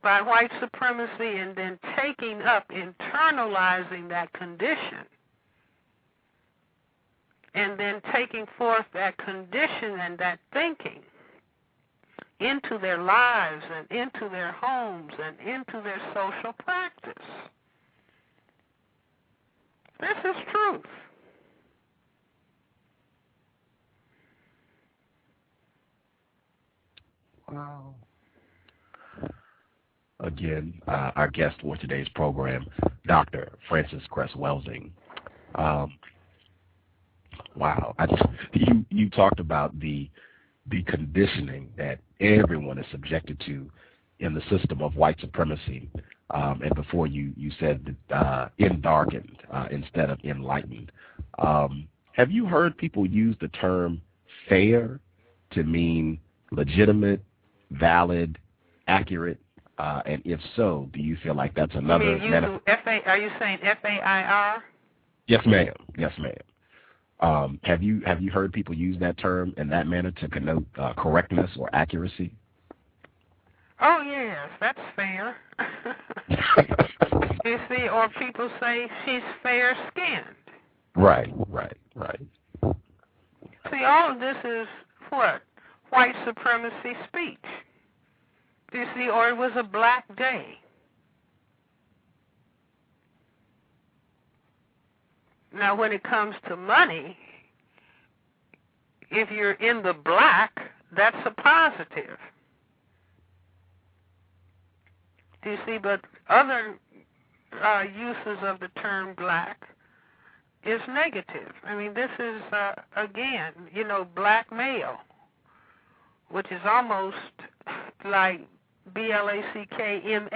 by white supremacy and then taking up, internalizing that condition, and then taking forth that condition and that thinking into their lives and into their homes and into their social practice. This is truth. Wow. Again, our guest for today's program, Dr. Frances Cress Welsing. Wow. You talked about the conditioning that everyone is subjected to in the system of white supremacy. And before you said endarkened instead of enlightened. Have you heard people use the term fair to mean legitimate, valid, accurate? And if so, do you feel like that's another? Are you saying FAIR? Yes, ma'am. Yes, ma'am. Have you heard people use that term in that manner to connote correctness or accuracy? Oh yes, that's fair. You see, or people say she's fair-skinned. Right. See, all of this is what? White supremacy speech. You see, or it was a black day. Now, when it comes to money, if you're in the black, that's a positive. Do you see? But other uses of the term black is negative. I mean, this is, again, black male, which is almost like BLACKMALE.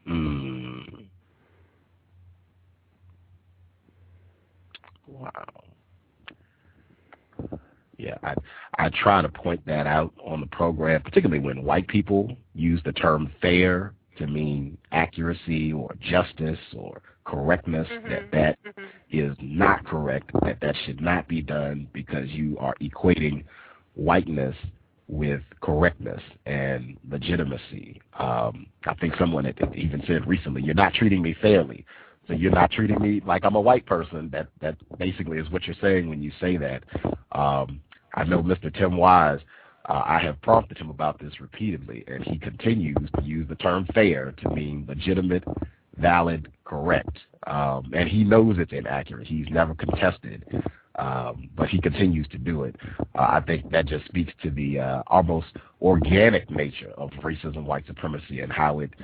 Mm. Wow. Yeah, I try to point that out on the program, particularly when white people use the term fair to mean accuracy or justice or correctness, that is not correct, that should not be done, because you are equating whiteness with correctness and legitimacy. I think someone had even said recently, "You're not treating me fairly." So you're not treating me like I'm a white person. That basically is what you're saying when you say that. I know Mr. Tim Wise, I have prompted him about this repeatedly, and he continues to use the term fair to mean legitimate, valid, correct. And he knows it's inaccurate. He's never contested, but he continues to do it. I think that just speaks to the almost organic nature of racism, white supremacy, and how it's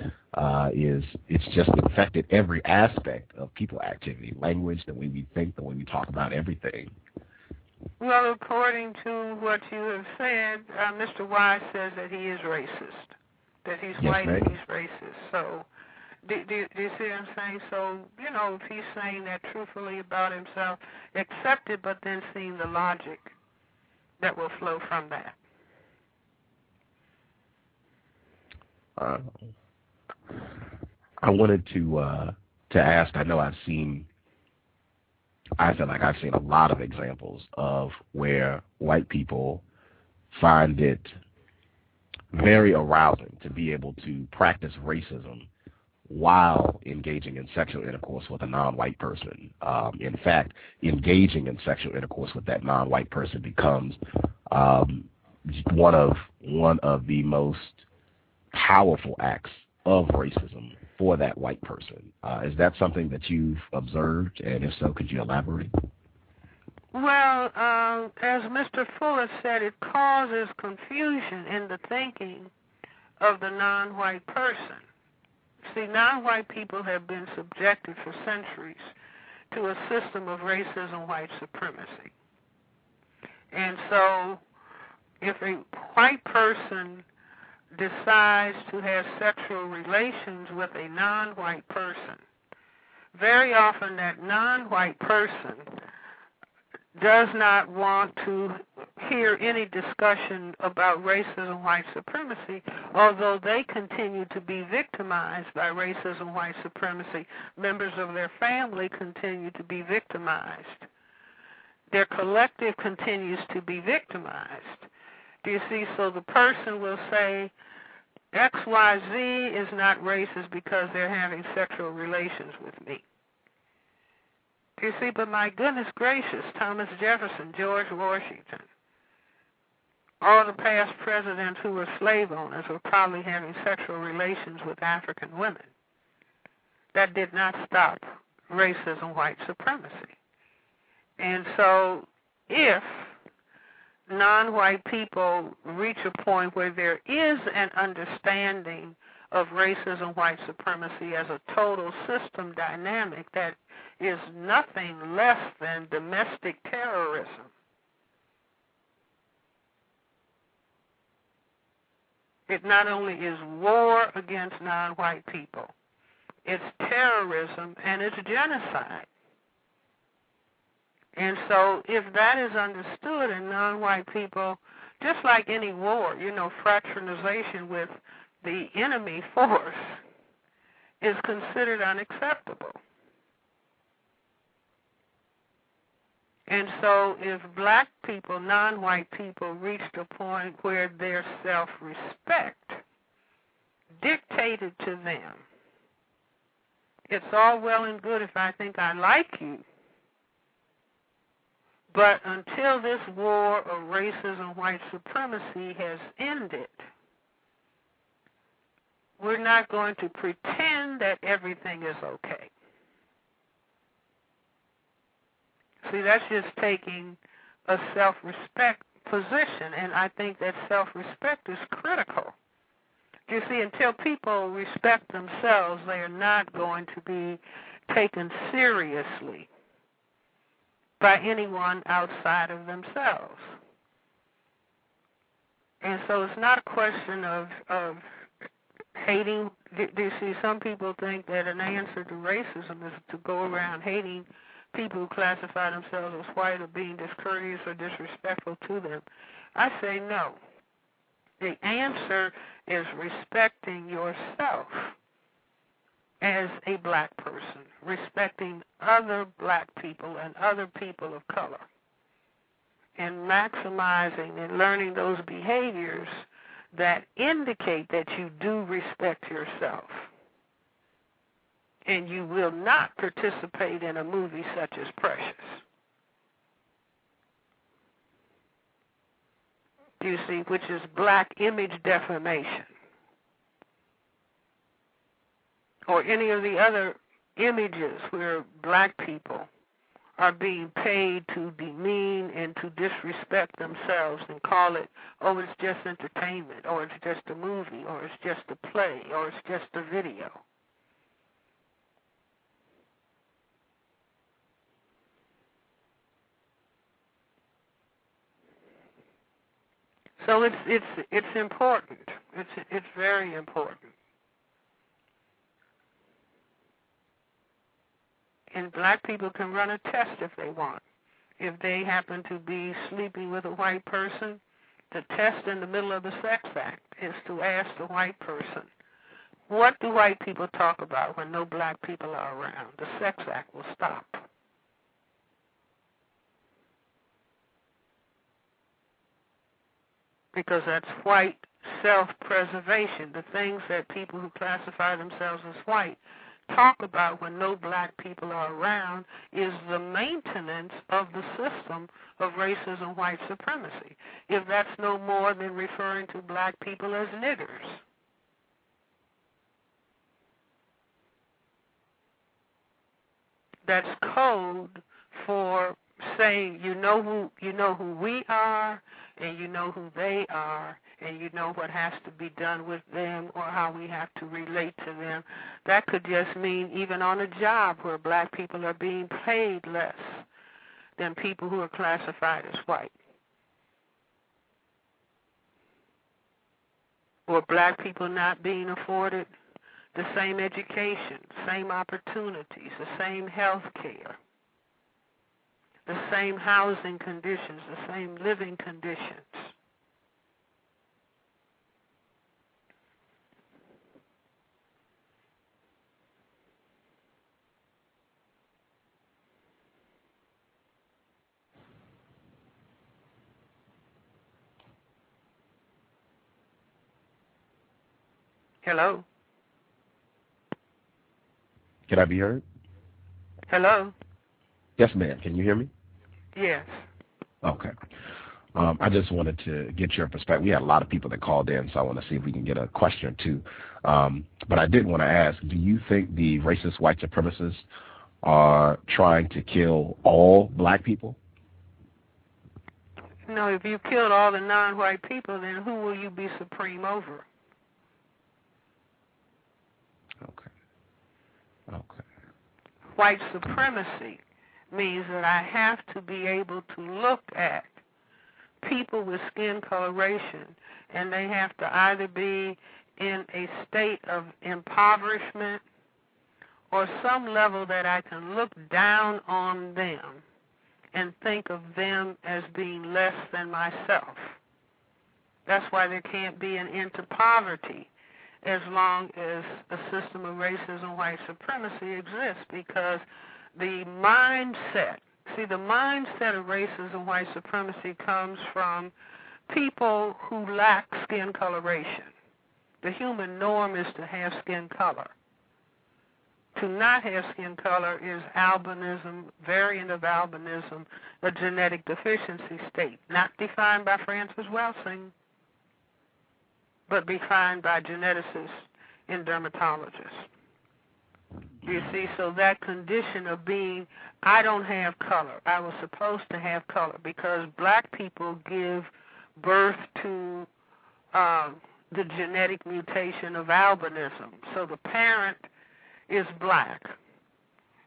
just affected every aspect of people activity, language, the way we think, the way we talk about everything. Well, according to what you have said, Mr. Wise says that he is racist, that he's white and he's racist. So, do you see what I'm saying? So, if he's saying that truthfully about himself, accept it, but then seeing the logic that will flow from that. I wanted to ask, I know I feel like I've seen a lot of examples of where white people find it very arousing to be able to practice racism while engaging in sexual intercourse with a non-white person. In fact, engaging in sexual intercourse with that non-white person becomes one of the most powerful acts of racism for that white person. Is that something that you've observed, and if so, could you elaborate? Well, as Mr. Fuller said, it causes confusion in the thinking of the non-white person. See, non-white people have been subjected for centuries to a system of racism, white supremacy. And so if a white person decides to have sexual relations with a non-white person, very often that non-white person does not want to hear any discussion about racism, white supremacy, although they continue to be victimized by racism, white supremacy. Members of their family continue to be victimized. Their collective continues to be victimized. Do you see? So the person will say, XYZ is not racist because they're having sexual relations with me. Do you see? But my goodness gracious, Thomas Jefferson, George Washington, all the past presidents who were slave owners were probably having sexual relations with African women. That did not stop racism, white supremacy. And so if non-white people reach a point where there is an understanding of racism, white supremacy as a total system dynamic that is nothing less than domestic terrorism, it not only is war against non-white people, it's terrorism and it's genocide. And so if that is understood in non-white people, just like any war, fraternization with the enemy force is considered unacceptable. And so if black people, non-white people, reached a point where their self-respect dictated to them, it's all well and good if I think I like you, but until this war of racism, white supremacy has ended, we're not going to pretend that everything is okay. See, that's just taking a self-respect position, and I think that self-respect is critical. You see, until people respect themselves, they are not going to be taken seriously by anyone outside of themselves. And so it's not a question of hating. Do you see, some people think that an answer to racism is to go around hating people who classify themselves as white or being discourteous or disrespectful to them. I say no. The answer is respecting yourself as a black person, respecting other black people and other people of color, and maximizing and learning those behaviors that indicate that you do respect yourself. And you will not participate in a movie such as Precious. You see, which is black image defamation, or any of the other images where black people are being paid to demean and to disrespect themselves and call it, oh, it's just entertainment, or it's just a movie, or it's just a play, or it's just a video. So it's important. It's very important. And black people can run a test if they want. If they happen to be sleeping with a white person, the test in the middle of the sex act is to ask the white person, what do white people talk about when no black people are around? The sex act will stop. Because that's white self-preservation. The things that people who classify themselves as white talk about when no black people are around is the maintenance of the system of racism, white supremacy. If that's no more than referring to black people as niggers. That's code for saying you know who we are, and you know who they are, and you know what has to be done with them or how we have to relate to them. That could just mean even on a job where black people are being paid less than people who are classified as white. Or black people not being afforded the same education, same opportunities, the same health care, the same housing conditions, the same living conditions. Hello? Can I be heard? Hello? Yes, ma'am. Can you hear me? Yes. Okay. I just wanted to get your perspective. We had a lot of people that called in, so I want to see if we can get a question or two. But I did want to ask, do you think the racist white supremacists are trying to kill all black people? No, if you killed all the non-white people, then who will you be supreme over? Okay. Okay. White supremacy means that I have to be able to look at people with skin coloration, and they have to either be in a state of impoverishment or some level that I can look down on them and think of them as being less than myself. That's why there can't be an end to poverty as long as a system of racism, white supremacy exists, because the mindset of racism, white supremacy comes from people who lack skin coloration. The human norm is to have skin color. To not have skin color is albinism, variant of albinism, a genetic deficiency state, not defined by Francis Welsing, but defined by geneticists and dermatologists. You see, so that condition of being, I don't have color. I was supposed to have color because black people give birth to the genetic mutation of albinism. So the parent is black,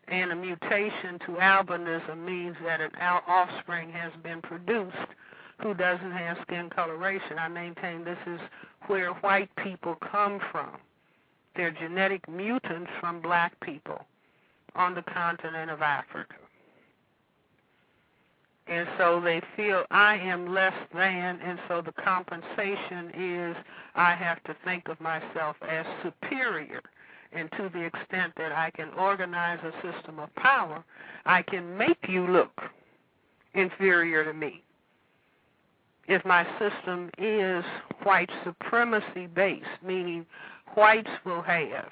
And a mutation to albinism means that an offspring has been produced who doesn't have skin coloration. I maintain this is where white people come from. They're genetic mutants from black people on the continent of Africa. And so they feel I am less than, and so the compensation is I have to think of myself as superior. And to the extent that I can organize a system of power, I can make you look inferior to me. If my system is white supremacy based, meaning whites will have,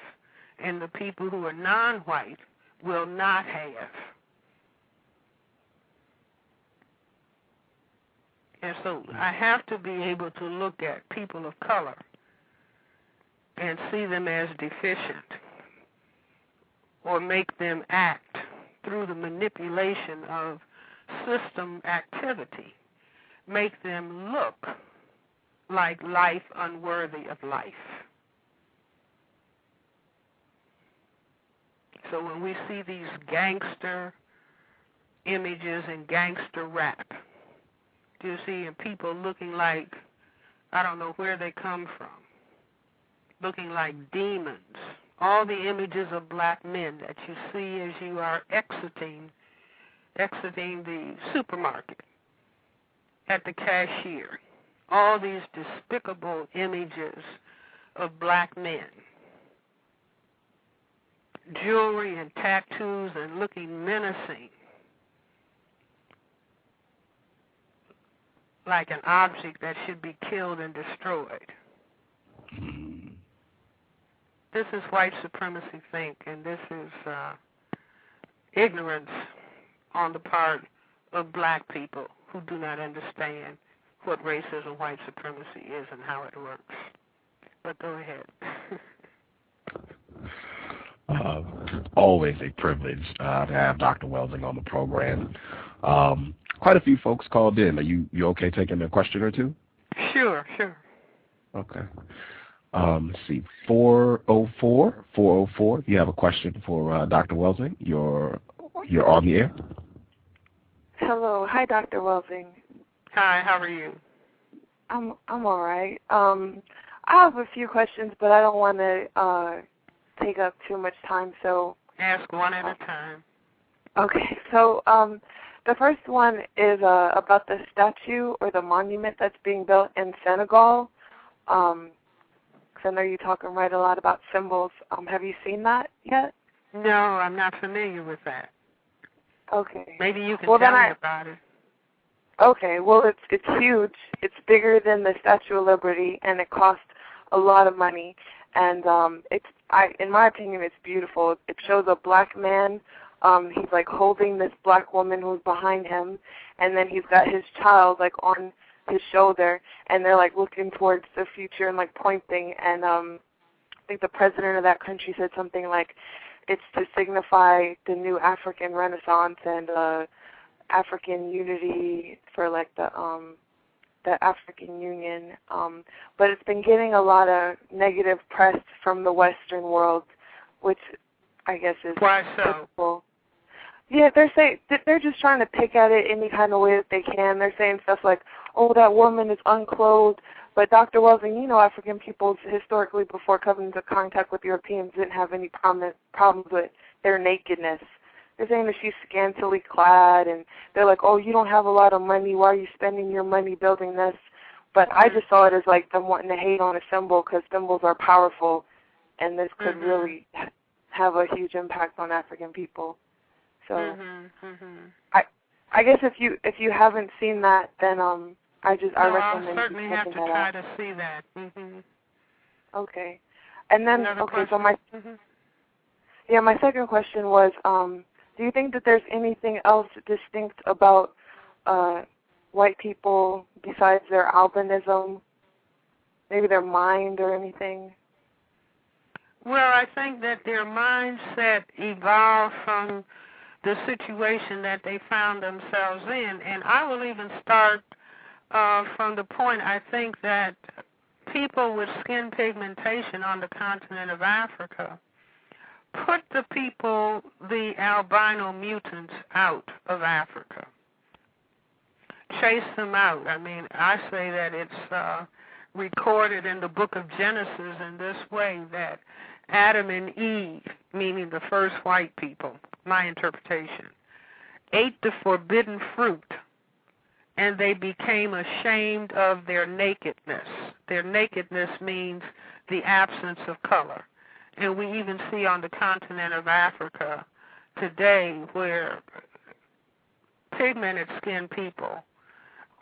and the people who are non-white will not have. And so I have to be able to look at people of color and see them as deficient or make them act through the manipulation of system activity, make them look like life unworthy of life. So when we see these gangster images and gangster rap, you see people looking like, I don't know where they come from, looking like demons. All the images of black men that you see as you are exiting the supermarket, at the cashier. All these despicable images of black men. Jewelry and tattoos and looking menacing. Like an object that should be killed and destroyed. This is white supremacy think, and this is ignorance on the part of black people who do not understand what racism, white supremacy is and how it works. But go ahead. Always a privilege to have Dr. Welsing on the program. Quite a few folks called in. Are you okay taking a question or two? Sure. Okay. Let's see, 404. If you have a question for Dr. Welsing, you're on the air. Hello. Hi, Dr. Welsing. Hi, how are you? I'm all right. I have a few questions, but I don't want to take up too much time, so... Ask one at a time. Okay. So the first one is about the statue or the monument that's being built in Senegal. I know you talk and write a lot about symbols. Have you seen that yet? No, I'm not familiar with that. Okay. Maybe you can tell me about it. Okay. Well, it's huge. It's bigger than the Statue of Liberty, and it costs a lot of money. And in my opinion, it's beautiful. It shows a black man. He's like holding this black woman who's behind him, and then he's got his child like on his shoulder, and they're like looking towards the future and like pointing. And I think the president of that country said something like, it's to signify the new African Renaissance and African unity for like the African Union. But it's been getting a lot of negative press from the Western world, which I guess is why so? typical. Yeah, they're just trying to pick at it any kind of way that they can. They're saying stuff like, oh, that woman is unclothed. But Dr. Welsing, you know, African peoples historically before coming into contact with Europeans didn't have any problems with their nakedness. They're saying that she's scantily clad, and they're like, oh, you don't have a lot of money. Why are you spending your money building this? But I just saw it as like them wanting to hate on a symbol because symbols are powerful, and this could really have a huge impact on African people. So I guess if you haven't seen that, then I recommend I'll certainly have to try to see that. Okay, and then Another so my second question was, do you think that there's anything else distinct about white people besides their albinism, maybe their mind or anything? Well, I think that their mindset evolved from the situation that they found themselves in. And I will even start from the point I think that people with skin pigmentation on the continent of Africa put the albino mutants out of Africa. Chase them out. I mean, I say that it's recorded in the book of Genesis in this way, that Adam and Eve, meaning the first white people, my interpretation, ate the forbidden fruit, and they became ashamed of their nakedness. Their nakedness means the absence of color. And we even see on the continent of Africa today where pigmented skinned people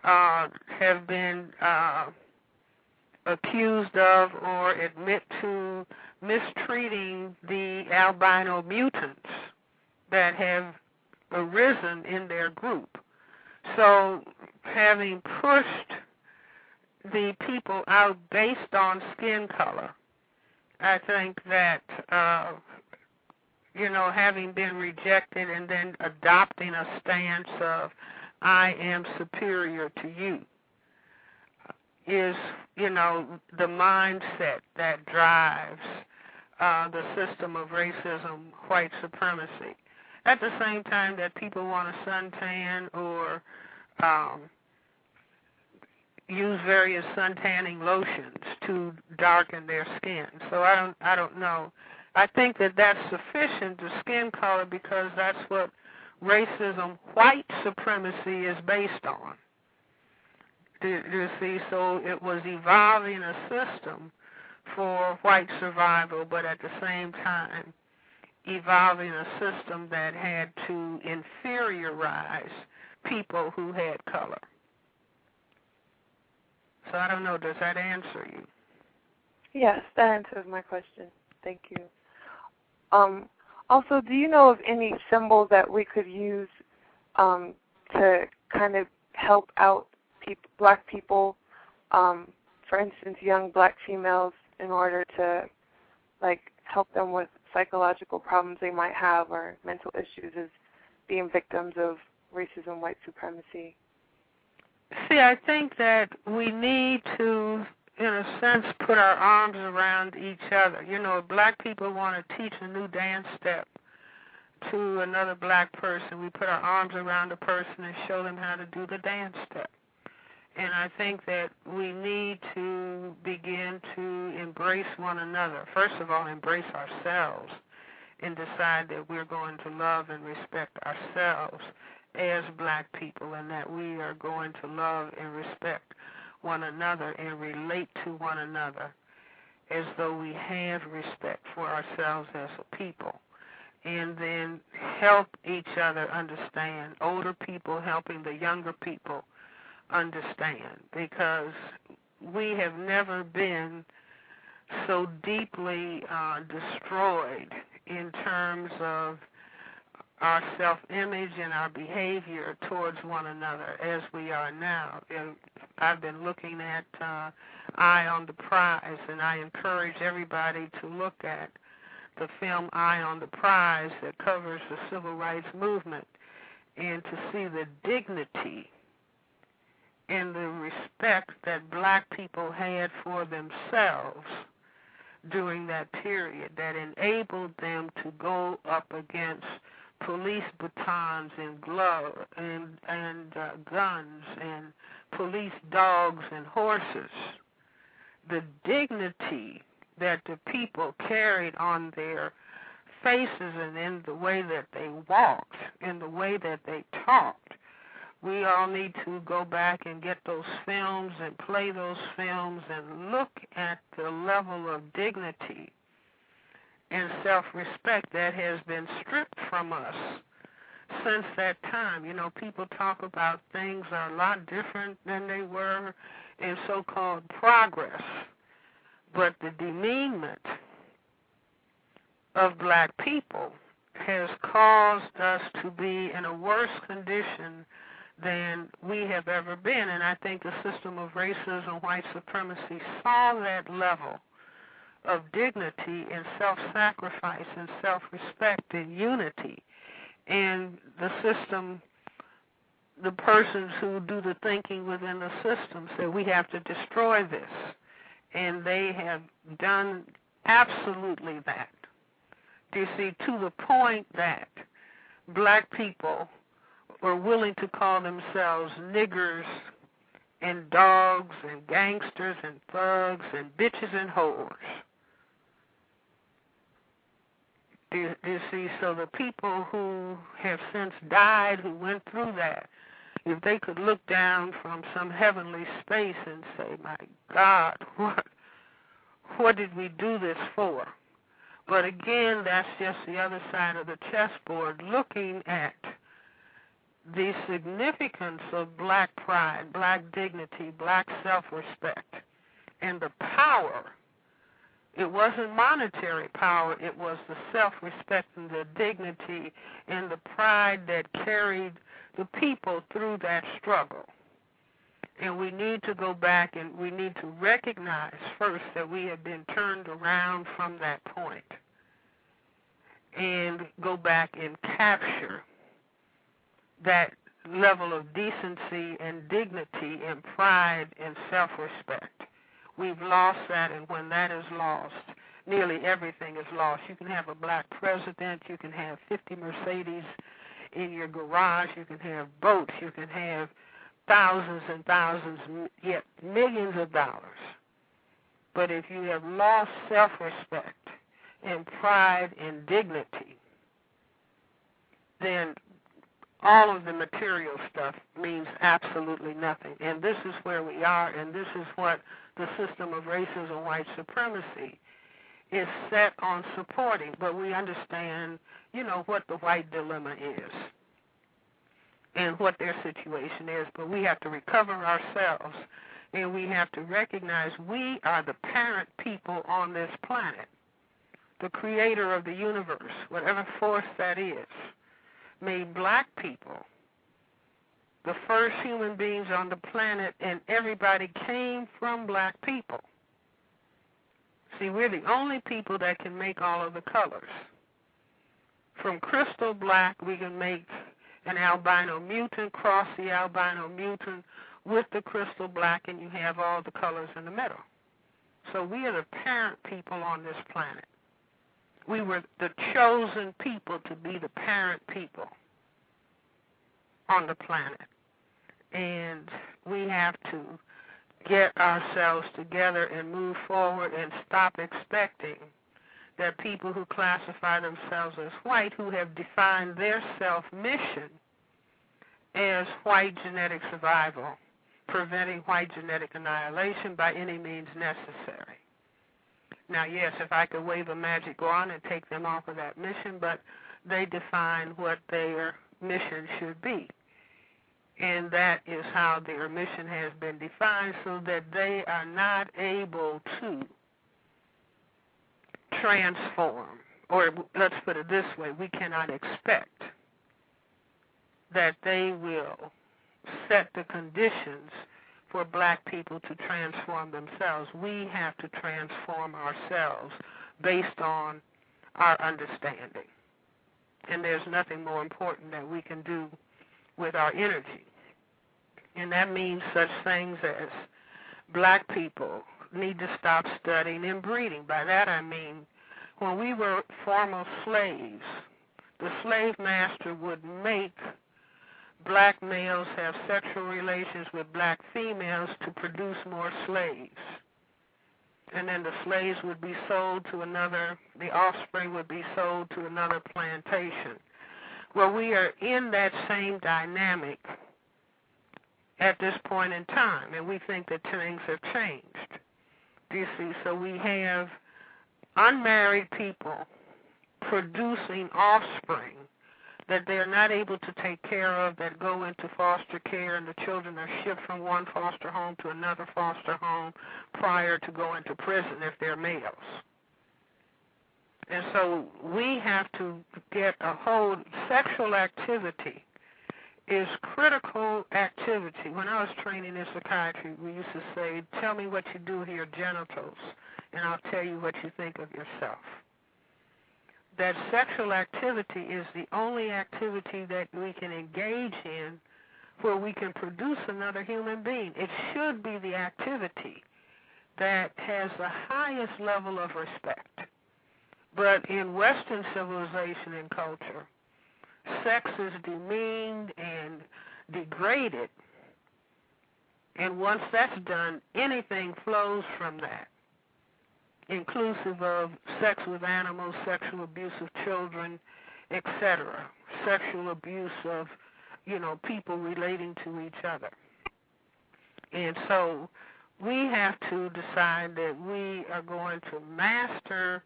have been accused of or admit to mistreating the albino mutants that have arisen in their group. So having pushed the people out based on skin color, I think that, having been rejected and then adopting a stance of I am superior to you is, the mindset that drives the system of racism, white supremacy. At the same time that people want to suntan or use various suntanning lotions to darken their skin. So I don't know. I think that that's sufficient to skin color because that's what racism, white supremacy is based on. Do you see? So it was evolving a system for white survival, but at the same time evolving a system that had to inferiorize people who had color. So I don't know, does that answer you? Yes, that answers my question. Thank you. Also, do you know of any symbols that we could use to kind of help out black people, for instance, young black females, in order to, help them with psychological problems they might have or mental issues as being victims of racism, white supremacy? See, I think that we need to, in a sense, put our arms around each other. If black people want to teach a new dance step to another black person, we put our arms around a person and show them how to do the dance step. And I think that we need to begin to embrace one another. First of all, embrace ourselves and decide that we're going to love and respect ourselves as black people, and that we are going to love and respect one another and relate to one another as though we have respect for ourselves as a people, and then help each other understand, older people helping the younger people understand, because we have never been so deeply destroyed in terms of our self-image and our behavior towards one another as we are now. I've been looking at Eye on the Prize, and I encourage everybody to look at the film Eye on the Prize that covers the civil rights movement and to see the dignity and the respect that black people had for themselves during that period that enabled them to go up against police batons and gloves and guns and police dogs and horses. The dignity that the people carried on their faces and in the way that they walked, in the way that they talked. We all need to go back and get those films and play those films and look at the level of dignity and self-respect that has been stripped from us since that time. People talk about things are a lot different than they were in so-called progress, but the demeanment of black people has caused us to be in a worse condition than we have ever been, and I think the system of racism, white supremacy saw that level of dignity and self-sacrifice and self-respect and unity. And the system, the persons who do the thinking within the system say we have to destroy this. And they have done absolutely that. Do you see, to the point that black people were willing to call themselves niggers and dogs and gangsters and thugs and bitches and whores. Do you see? So the people who have since died, who went through that, if they could look down from some heavenly space and say, my God, what did we do this for? But again, that's just the other side of the chessboard, looking at the significance of black pride, black dignity, black self-respect, and the power. It wasn't monetary power, it was the self-respect and the dignity and the pride that carried the people through that struggle. And we need to go back and we need to recognize first that we have been turned around from that point and go back and capture that level of decency and dignity and pride and self-respect. We've lost that, and when that is lost, nearly everything is lost. You can have a black president, you can have 50 Mercedes in your garage, you can have boats, you can have thousands and thousands, yet millions of dollars. But if you have lost self-respect and pride and dignity, then all of the material stuff means absolutely nothing. And this is where we are, and this is what the system of racism, white supremacy, is set on supporting. But we understand, what the white dilemma is and what their situation is. But we have to recover ourselves, and we have to recognize we are the parent people on this planet. The creator of the universe, whatever force that is, made black people the first human beings on the planet, and everybody came from black people. See, we're the only people that can make all of the colors. From crystal black, we can make an albino mutant, cross the albino mutant with the crystal black, and you have all the colors in the middle. So we are the parent people on this planet. We were the chosen people to be the parent people on the planet. And we have to get ourselves together and move forward and stop expecting that people who classify themselves as white, who have defined their self-mission as white genetic survival, preventing white genetic annihilation by any means necessary. Now, yes, if I could wave a magic wand and take them off of that mission, but they define what their mission should be. And that is how their mission has been defined, so that they are not able to transform. Or let's put it this way, we cannot expect that they will set the conditions for black people to transform themselves. We have to transform ourselves based on our understanding. And there's nothing more important that we can do with our energy. And that means such things as black people need to stop studying and breeding. By that I mean, when we were former slaves, the slave master would make black males have sexual relations with black females to produce more slaves. And then the slaves would be sold to another, the offspring would be sold to another plantation. Well, we are in that same dynamic at this point in time, and we think that things have changed. Do you see? So we have unmarried people producing offspring that they are not able to take care of, that go into foster care, and the children are shipped from one foster home to another foster home prior to going to prison if they're males. And so we have to get a hold. Sexual activity is critical activity. When I was training in psychiatry, we used to say, tell me what you do with your genitals, and I'll tell you what you think of yourself. That sexual activity is the only activity that we can engage in where we can produce another human being. It should be the activity that has the highest level of respect. But in Western civilization and culture, sex is demeaned and degraded. And once that's done, anything flows from that, inclusive of sex with animals, sexual abuse of children, etc., sexual abuse of, people relating to each other. And so we have to decide that we are going to master,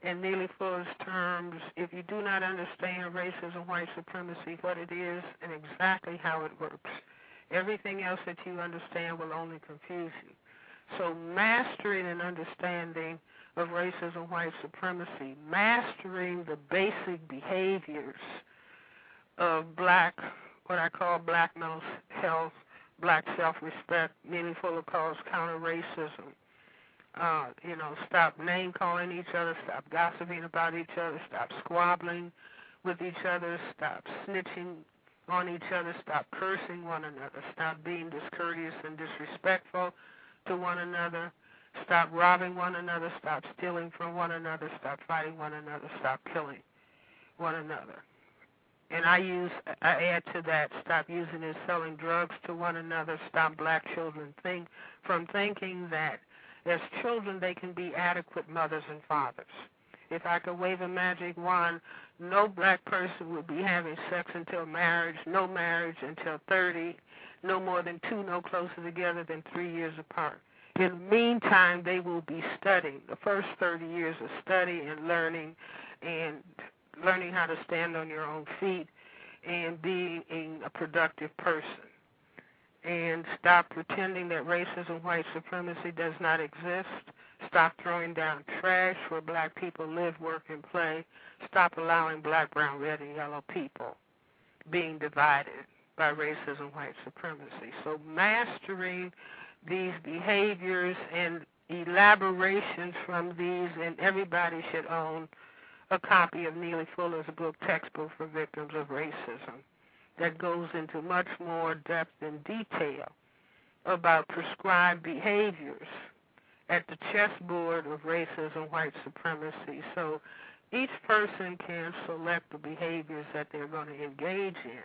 in Neely Fuller's terms, if you do not understand racism, white supremacy, what it is, and exactly how it works, everything else that you understand will only confuse you. So mastering and understanding of racism, white supremacy, mastering the basic behaviors of what I call black mental health, black self-respect, Neely Fuller calls counter-racism. Stop name-calling each other, stop gossiping about each other, stop squabbling with each other, stop snitching on each other, stop cursing one another, stop being discourteous and disrespectful to one another, stop robbing one another, stop stealing from one another, stop fighting one another, stop killing one another. And I add to that, stop using and selling drugs to one another, stop black children from thinking that as children they can be adequate mothers and fathers. If I could wave a magic wand, no black person would be having sex until marriage, no marriage until 30, no more than 2 no closer together than 3 years apart. In the meantime, they will be studying. The first 30 years of study and learning how to stand on your own feet and being a productive person. And stop pretending that racism, white supremacy does not exist. Stop throwing down trash where black people live, work, and play. Stop allowing black, brown, red, and yellow people being divided by racism, white supremacy. So mastering these behaviors and elaborations from these, and everybody should own a copy of Neely Fuller's book, Textbook for Victims of Racism, that goes into much more depth and detail about prescribed behaviors at the chessboard of racism, white supremacy. So each person can select the behaviors that they're going to engage in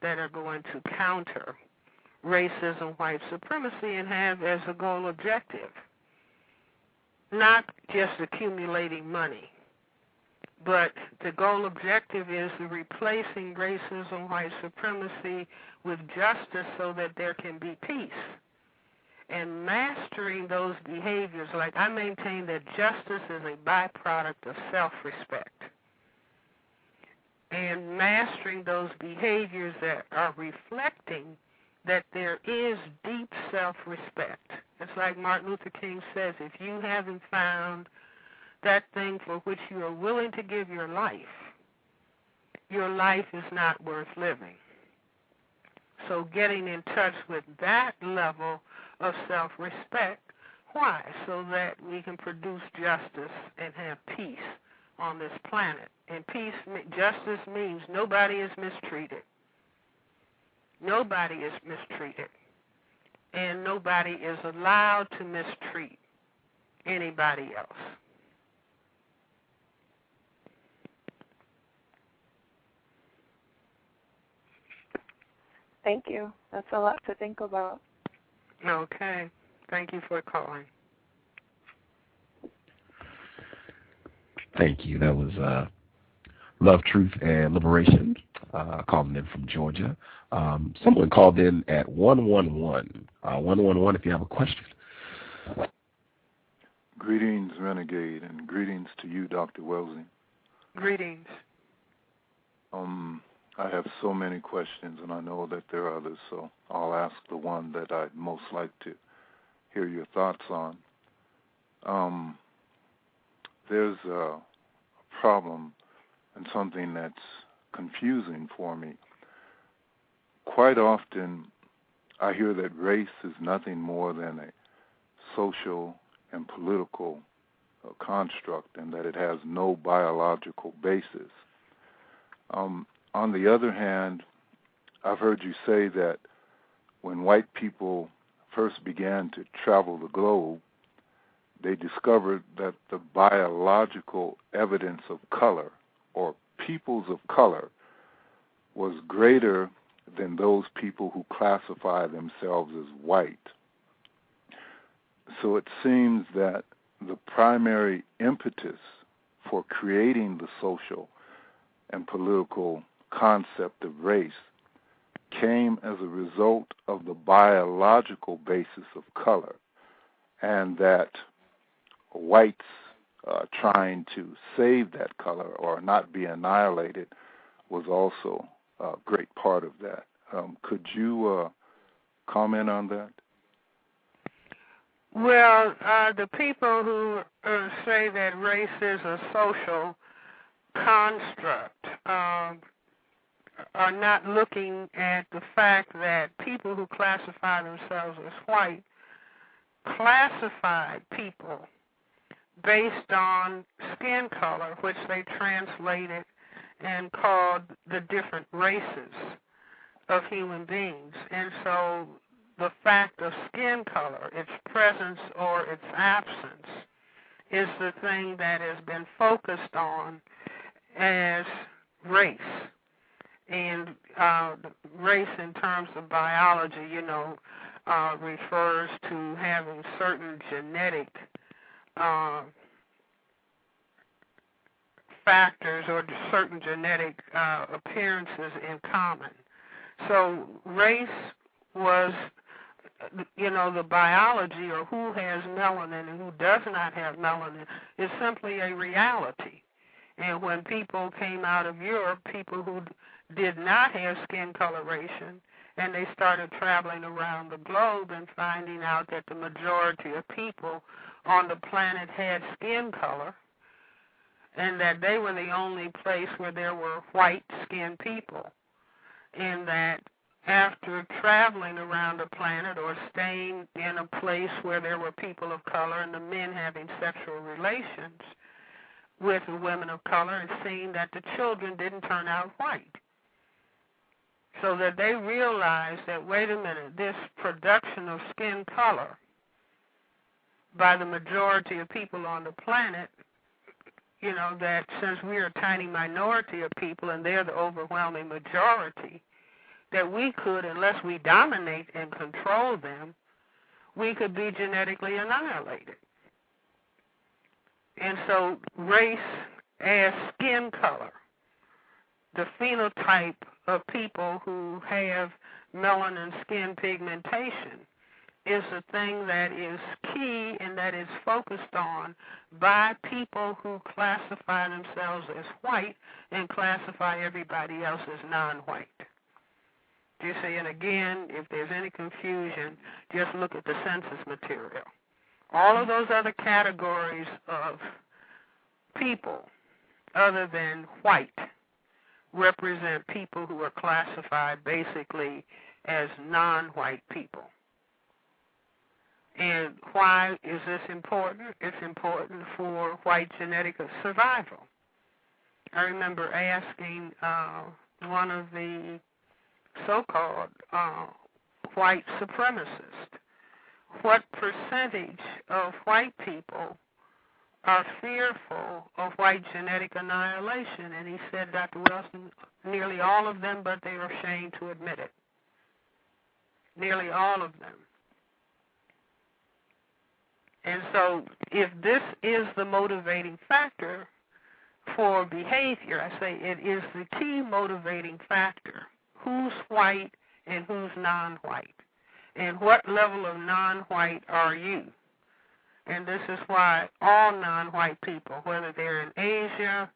that are going to counter racism, white supremacy, and have as a goal objective not just accumulating money, but the goal objective is the replacing racism, white supremacy with justice so that there can be peace. And mastering those behaviors, like I maintain that justice is a byproduct of self-respect. And mastering those behaviors that are reflecting that there is deep self-respect. It's like Martin Luther King says, if you haven't found that thing for which you are willing to give your life is not worth living. So getting in touch with that level of self-respect, why? So that we can produce justice and have peace on this planet. And justice means nobody is mistreated. Nobody is mistreated. And nobody is allowed to mistreat anybody else. Thank you. That's a lot to think about. Okay. Thank you for calling. Thank you. That was Love, Truth, and Liberation, calling in from Georgia. Someone called in at 111. 111 if you have a question. Greetings, Renegade, and greetings to you, Dr. Welsing. Greetings. I have so many questions, and I know that there are others, so I'll ask the one that I'd most like to hear your thoughts on. There's a problem and something that's confusing for me. Quite often, I hear that race is nothing more than a social and political construct, and that it has no biological basis. On the other hand, I've heard you say that when white people first began to travel the globe, they discovered that the biological evidence of color, or peoples of color, was greater than those people who classify themselves as white. So it seems that the primary impetus for creating the social and political concept of race came as a result of the biological basis of color, and that whites trying to save that color or not be annihilated was also a great part of that. Could you comment on that? Well, the people who say that race is a social construct are not looking at the fact that people who classify themselves as white classified people based on skin color, which they translated and called the different races of human beings. And so the fact of skin color, its presence or its absence, is the thing that has been focused on as race. And race in terms of biology, refers to having certain genetic factors or certain genetic appearances in common. So race was, the biology, or who has melanin and who does not have melanin, is simply a reality. And when people came out of Europe, people who did not have skin coloration, and they started traveling around the globe and finding out that the majority of people on the planet had skin color, and that they were the only place where there were white-skinned people, and that after traveling around the planet or staying in a place where there were people of color and the men having sexual relations with the women of color, and seeing that the children didn't turn out white. So that they realized that, wait a minute, this production of skin color by the majority of people on the planet, that since we're a tiny minority of people and they're the overwhelming majority, that we could, unless we dominate and control them, we could be genetically annihilated. And so race as skin color, the phenotype of people who have melanin skin pigmentation, is a thing that is key and that is focused on by people who classify themselves as white and classify everybody else as non-white. Do you see? And again, if there's any confusion, just look at the census material. All of those other categories of people other than white represent people who are classified basically as non-white people. And why is this important? It's important for white genetic survival. I remember asking one of the so-called white supremacists, what percentage of white people are fearful of white genetic annihilation? And he said, Dr. Wilson, nearly all of them, but they are ashamed to admit it. Nearly all of them. And so if this is the motivating factor for behavior, I say it is the key motivating factor. Who's white and who's non-white? And what level of non-white are you? And this is why all non-white people, whether they're in Asia,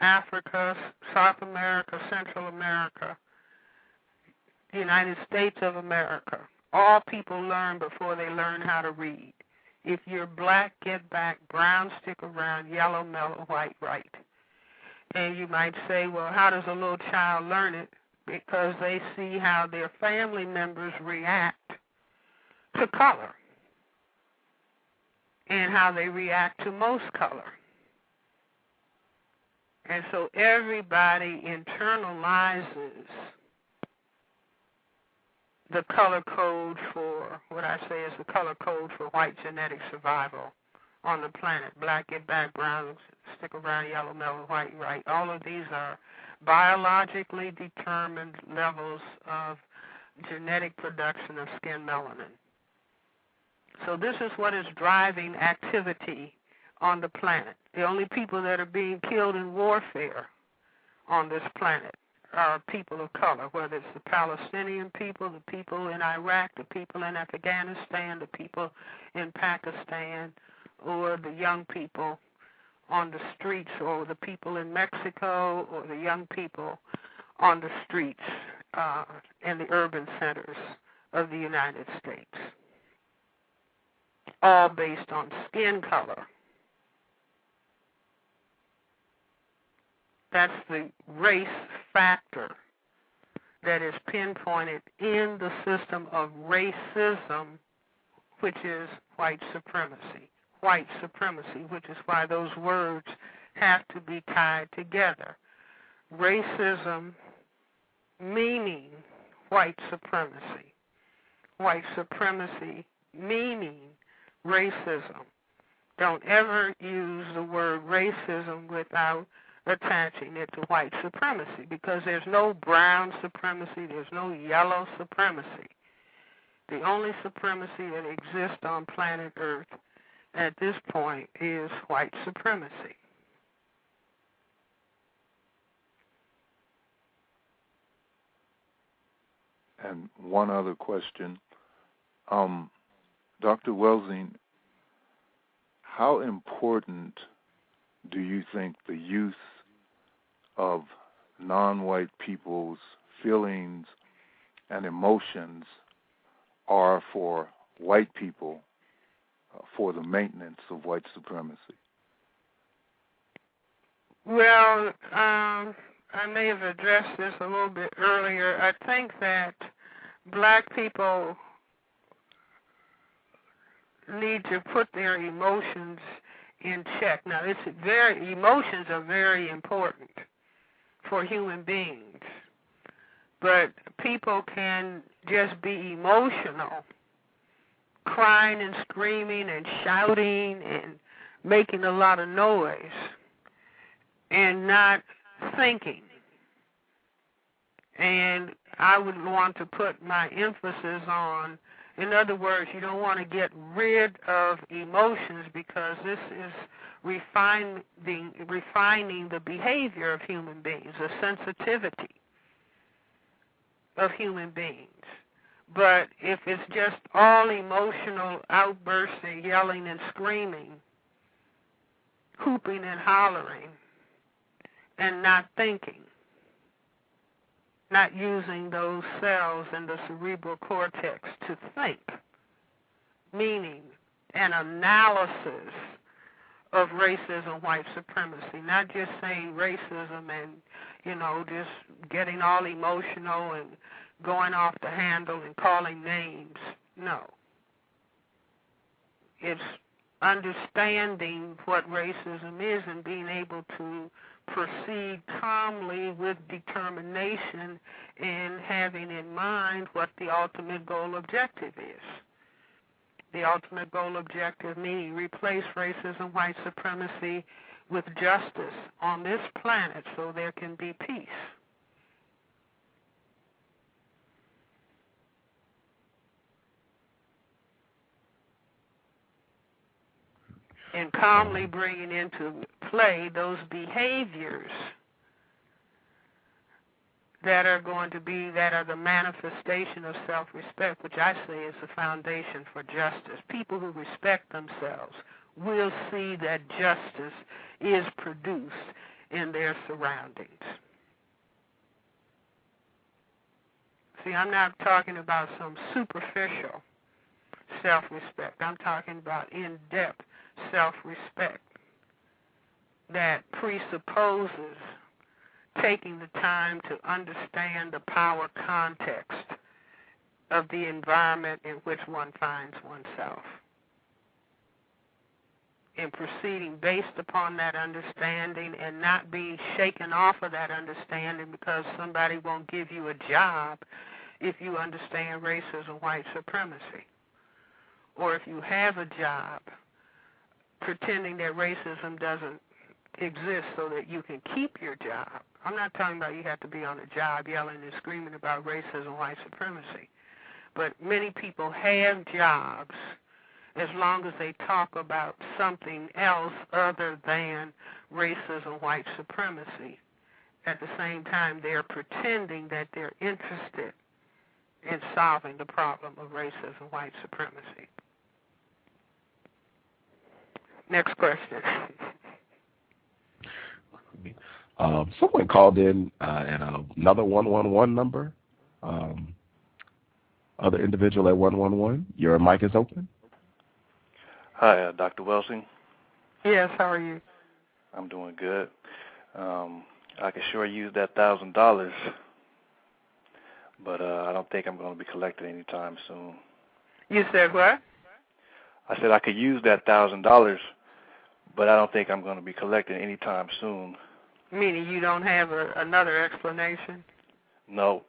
Africa, South America, Central America, the United States of America, all people learn before they learn how to read. If you're black, get back, brown, stick around, yellow, mellow, white, right. And you might say, well, how does a little child learn it? Because they see how their family members react to color and how they react to most color. And so everybody internalizes the color code for, what I say is the color code for white genetic survival on the planet. Black get back, brown stick around, yellow melt, white right. All of these are biologically determined levels of genetic production of skin melanin. So this is what is driving activity on the planet. The only people that are being killed in warfare on this planet are people of color, whether it's the Palestinian people, the people in Iraq, the people in Afghanistan, the people in Pakistan, or the young people on the streets, or the people in Mexico, or the young people on the streets in the urban centers of the United States, all based on skin color. That's the race factor that is pinpointed in the system of racism, which is white supremacy. White supremacy, which is why those words have to be tied together. Racism meaning white supremacy. White supremacy meaning racism. Don't ever use the word racism without attaching it to white supremacy, because there's no brown supremacy, there's no yellow supremacy. The only supremacy that exists on planet Earth at this point is white supremacy. And one other question. Dr. Welsing, how important do you think the use of non-white people's feelings and emotions are for white people for the maintenance of white supremacy? Well, I may have addressed this a little bit earlier. I think that black people need to put their emotions in check. Now, emotions are very important for human beings, but people can just be emotional, crying and screaming and shouting and making a lot of noise and not thinking. And I would want to put my emphasis on, in other words, you don't want to get rid of emotions, because this is refining the behavior of human beings, the sensitivity of human beings. But if it's just all emotional outbursts and yelling and screaming, hooping and hollering, and not thinking, not using those cells in the cerebral cortex to think, meaning an analysis of racism, white supremacy, not just saying racism and, just getting all emotional and going off the handle and calling names. No. It's understanding what racism is and being able to proceed calmly with determination and having in mind what the ultimate goal objective is. The ultimate goal objective meaning replace racism, white supremacy with justice on this planet so there can be peace. And calmly bringing into play those behaviors that are the manifestation of self-respect, which I say is the foundation for justice. People who respect themselves will see that justice is produced in their surroundings. See, I'm not talking about some superficial self-respect. I'm talking about in-depth self-respect that presupposes taking the time to understand the power context of the environment in which one finds oneself, and proceeding based upon that understanding and not being shaken off of that understanding because somebody won't give you a job if you understand racism, white supremacy. Or if you have a job, pretending that racism doesn't exist so that you can keep your job. I'm not talking about you have to be on a job yelling and screaming about racism, white supremacy. But many people have jobs as long as they talk about something else other than racism, white supremacy. At the same time, they're pretending that they're interested in solving the problem of racism, white supremacy. Next question. Someone called in at another 111 number. Other individual at 111, your mic is open. Hi, Dr. Welsing. Yes, how are you? I'm doing good. I can sure use that $1,000, but I don't think I'm going to be collecting anytime soon. You said what? I said I could use that $1,000, but I don't think I'm going to be collecting anytime soon. Meaning you don't have another explanation? No,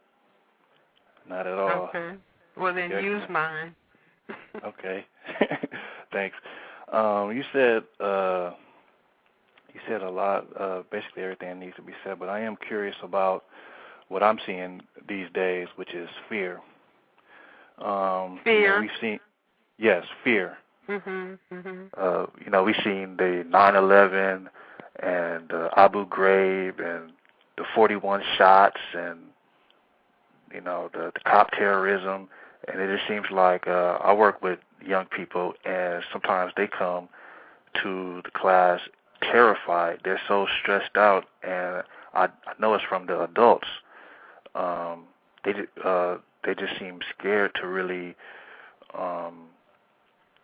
not at all. Okay. Well, then use mine. Okay. Thanks. You said a lot, basically everything that needs to be said, but I am curious about what I'm seeing these days, which is fear. Fear? We've seen, yes, fear. Mm-hmm. We've seen the 9/11 and Abu Ghraib and the 41 shots and, the cop terrorism. And it just seems like I work with young people, and sometimes they come to the class terrified. They're so stressed out, and I know it's from the adults. They just seem scared to really.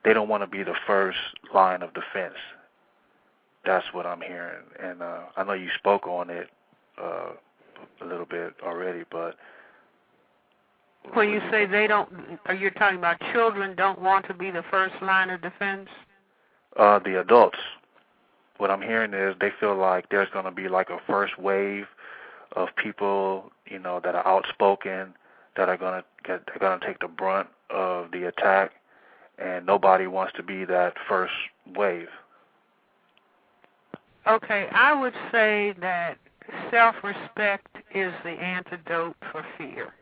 They don't want to be the first line of defense. That's what I'm hearing, and I know you spoke on it a little bit already, but. When you say they don't, are you talking about children don't want to be the first line of defense? The adults. What I'm hearing is they feel like there's going to be like a first wave of people, that are outspoken, that are going to take the brunt of the attack, and nobody wants to be that first wave. Okay, I would say that self-respect is the antidote for fear.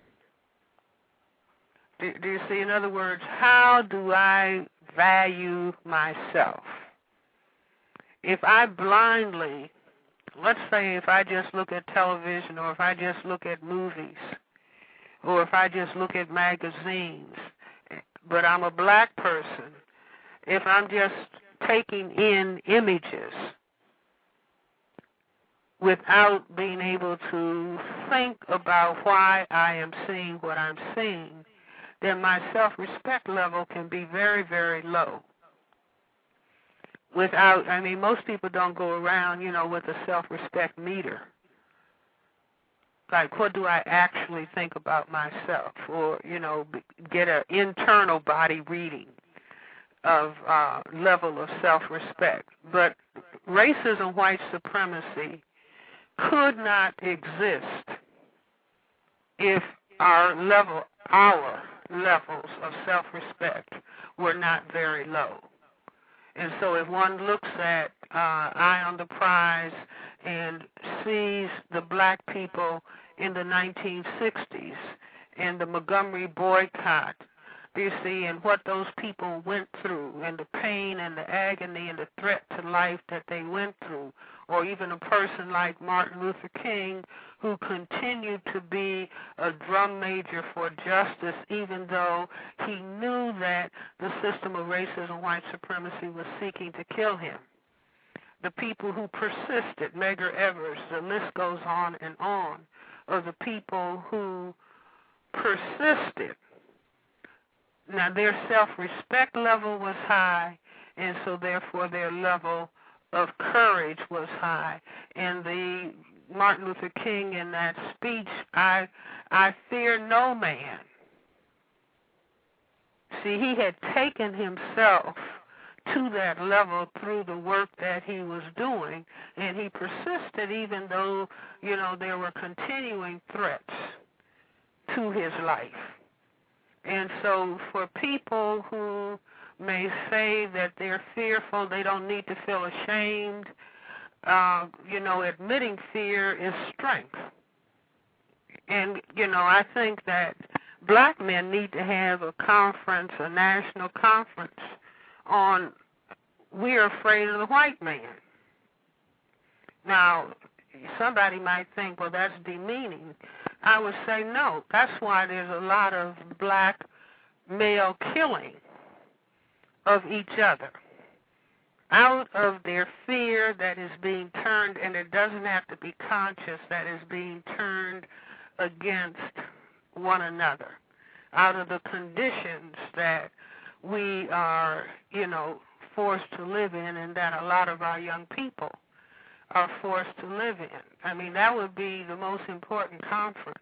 Do you see? In other words, how do I value myself? If I blindly, let's say if I just look at television, or if I just look at movies, or if I just look at magazines, but I'm a black person, if I'm just taking in images without being able to think about why I am seeing what I'm seeing, then my self-respect level can be very, very low. Most people don't go around, with a self-respect meter. Like, what do I actually think about myself? Or, get an internal body reading of level of self-respect. But racism, white supremacy could not exist if our levels of self-respect were not very low. And so if one looks at Eye on the Prize and sees the black people in the 1960s and the Montgomery boycott, you see, and what those people went through, and the pain and the agony and the threat to life that they went through, or even a person like Martin Luther King, who continued to be a drum major for justice, even though he knew that the system of racism, white supremacy was seeking to kill him. The people who persisted, Medgar Evers, the list goes on, of the people who persisted. Now, their self-respect level was high, and so therefore their level of courage was high. And the Martin Luther King in that speech, I fear no man. See, he had taken himself to that level through the work that he was doing, and he persisted even though, there were continuing threats to his life. And so for people who may say that they're fearful, they don't need to feel ashamed. Admitting fear is strength. And, I think that black men need to have a conference, a national conference on we're afraid of the white man. Now, somebody might think, well, that's demeaning. I would say no. That's why there's a lot of black male killing of each other. Out of their fear that is being turned, and it doesn't have to be conscious, that is being turned against one another. Out of the conditions that we are, forced to live in, and that a lot of our young people are forced to live in. I mean, that would be the most important conference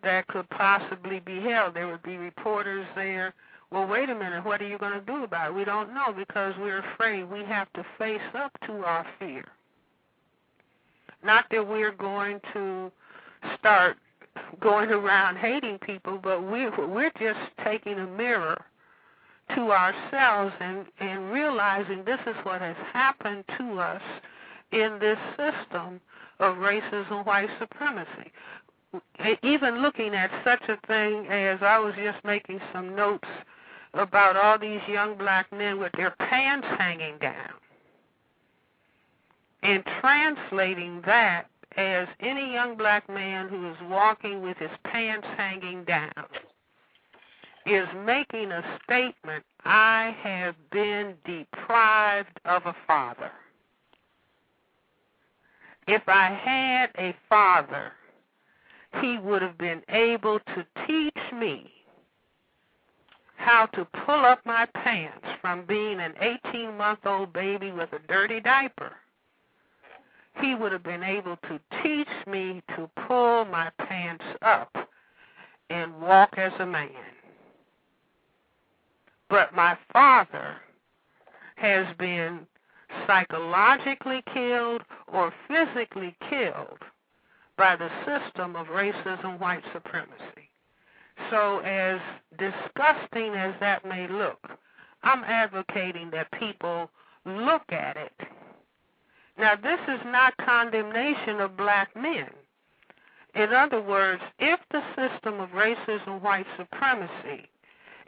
that could possibly be held. There would be reporters there. Well, wait a minute, what are you going to do about it? We don't know because we're afraid. We have to face up to our fear. Not that we're going to start going around hating people, but we're just taking a mirror to ourselves and realizing this is what has happened to us in this system of racism, white supremacy. Even looking at such a thing as, I was just making some notes about all these young black men with their pants hanging down, and translating that as any young black man who is walking with his pants hanging down is making a statement, I have been deprived of a father. If I had a father, he would have been able to teach me how to pull up my pants from being an 18-month-old baby with a dirty diaper. He would have been able to teach me to pull my pants up and walk as a man. But my father has been psychologically killed or physically killed by the system of racism, white supremacy. So as disgusting as that may look, I'm advocating that people look at it. Now, this is not condemnation of black men. In other words, if the system of racism, white supremacy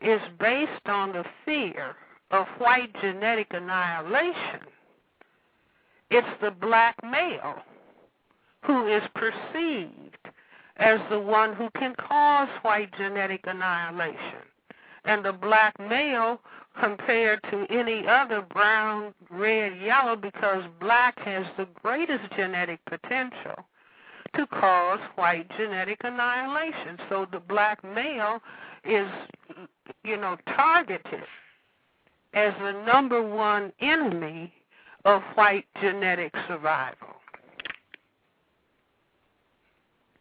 is based on the fear of white genetic annihilation, it's the black male who is perceived as the one who can cause white genetic annihilation. And the black male compared to any other brown, red, yellow, because black has the greatest genetic potential to cause white genetic annihilation. So the black male is, targeted as the number one enemy of white genetic survival.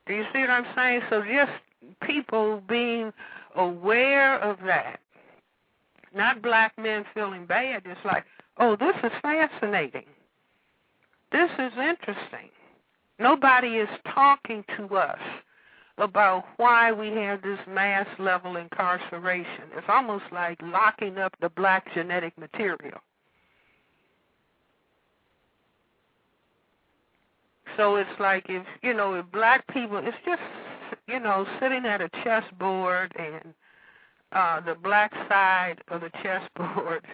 Do you see what I'm saying? So just people being aware of that, not black men feeling bad, just like, oh, this is fascinating. This is interesting. Nobody is talking to us about why we have this mass level incarceration. It's almost like locking up the black genetic material. So it's like if black people, it's just, sitting at a chessboard and the black side of the chessboard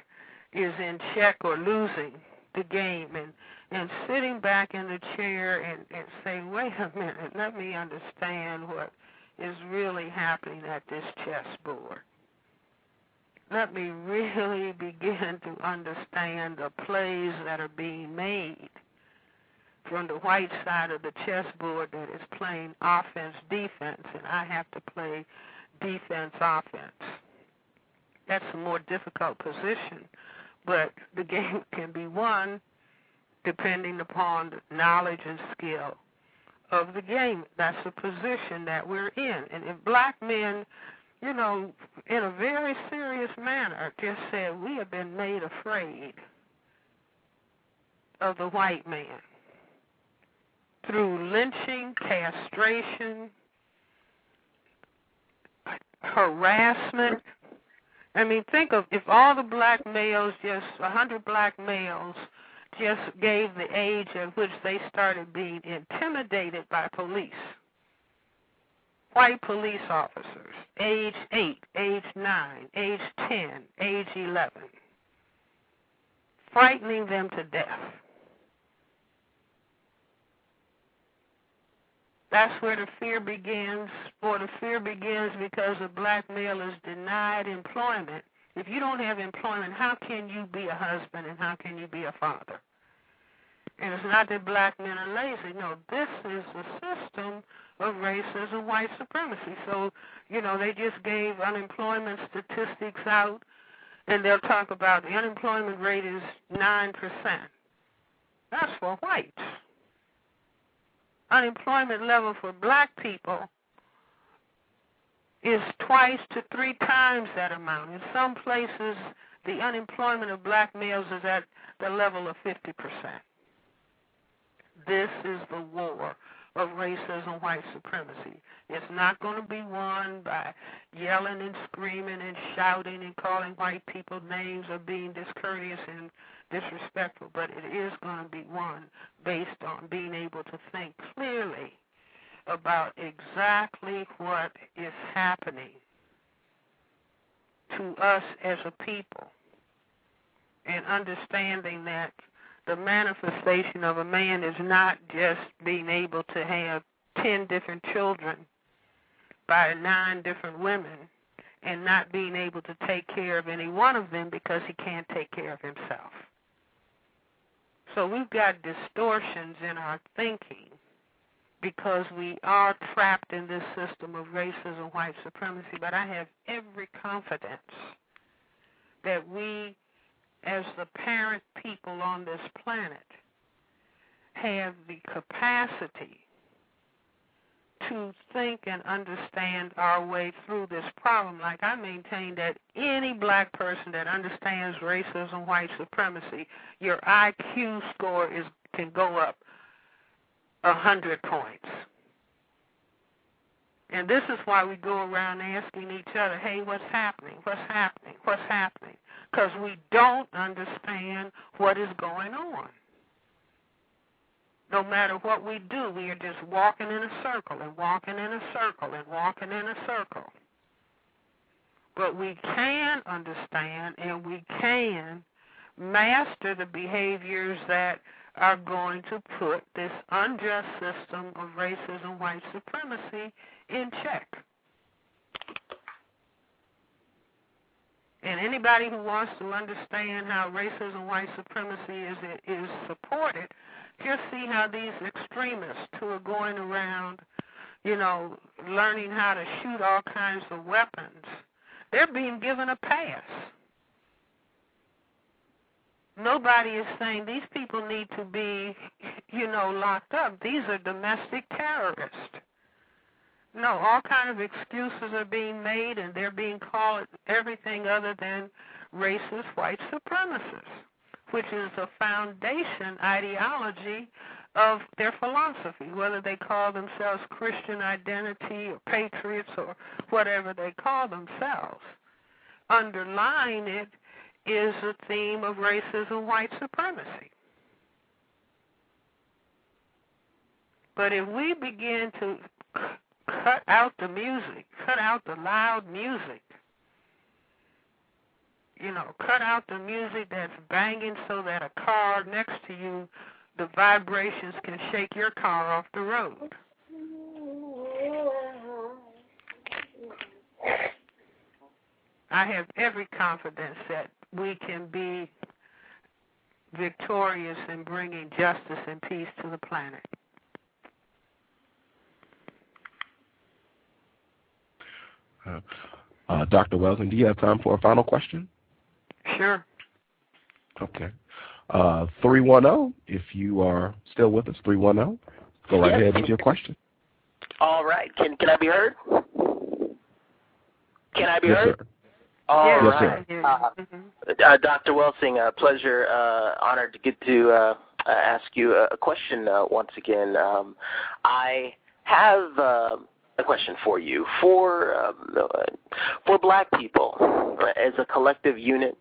is in check or losing the game, and sitting back in the chair and saying, wait a minute, let me understand what is really happening at this chessboard. Let me really begin to understand the plays that are being made from the white side of the chessboard that is playing offense, defense, and I have to play defense, offense. That's a more difficult position, but the game can be won depending upon the knowledge and skill of the game. That's the position that we're in. And if black men, in a very serious manner, just said, we have been made afraid of the white man through lynching, castration, harassment, I mean, think of if all the black males, just 100 black males, just gave the age at which they started being intimidated by police. White police officers, age 8, age 9, age 10, age 11, frightening them to death. That's where the fear begins, or the fear begins because a black male is denied employment. If you don't have employment, how can you be a husband and how can you be a father? And it's not that black men are lazy. No, this is the system of racism, white supremacy. So, they just gave unemployment statistics out, and they'll talk about the unemployment rate is 9%. That's for whites. Unemployment level for black people is 2 to 3 times that amount. In some places, the unemployment of black males is at the level of 50%. This is the war of racism, white supremacy. It's not going to be won by yelling and screaming and shouting and calling white people names or being discourteous and disrespectful, but it is going to be won based on being able to think clearly about exactly what is happening to us as a people and understanding that the manifestation of a man is not just being able to have 10 different children by 9 different women and not being able to take care of any one of them because he can't take care of himself. So we've got distortions in our thinking because we are trapped in this system of racism, white supremacy, but I have every confidence that we, as the parent people on this planet, have the capacity to think and understand our way through this problem. Like I maintain that any black person that understands racism, white supremacy, your IQ score can go up 100 points. And this is why we go around asking each other, hey, what's happening? What's happening? What's happening? Because we don't understand what is going on. No matter what we do, we are just walking in a circle and walking in a circle and walking in a circle. But we can understand and we can master the behaviors that are going to put this unjust system of racism, white supremacy in check. And anybody who wants to understand how racism, white supremacy is supported, just see how these extremists who are going around, learning how to shoot all kinds of weapons, they're being given a pass. Nobody is saying these people need to be, locked up. These are domestic terrorists. No, all kinds of excuses are being made, and they're being called everything other than racist white supremacists, which is the foundation ideology of their philosophy, whether they call themselves Christian identity or patriots or whatever they call themselves. Underlying it is the theme of racism, white supremacy. But if we begin to cut out the music, cut out the loud music, cut out the music that's banging so that a car next to you, the vibrations can shake your car off the road. I have every confidence that we can be victorious in bringing justice and peace to the planet. Dr. Welsing, do you have time for a final question? Sure. Okay. 310, if you are still with us, 310. Go right ahead with your question. All right. Can I be heard? Can I be yes, heard? Sir. All yes, right. Sir. Dr. Welsing, pleasure, honored to get to ask you a question once again. I have a question for you. For black people, as a collective unit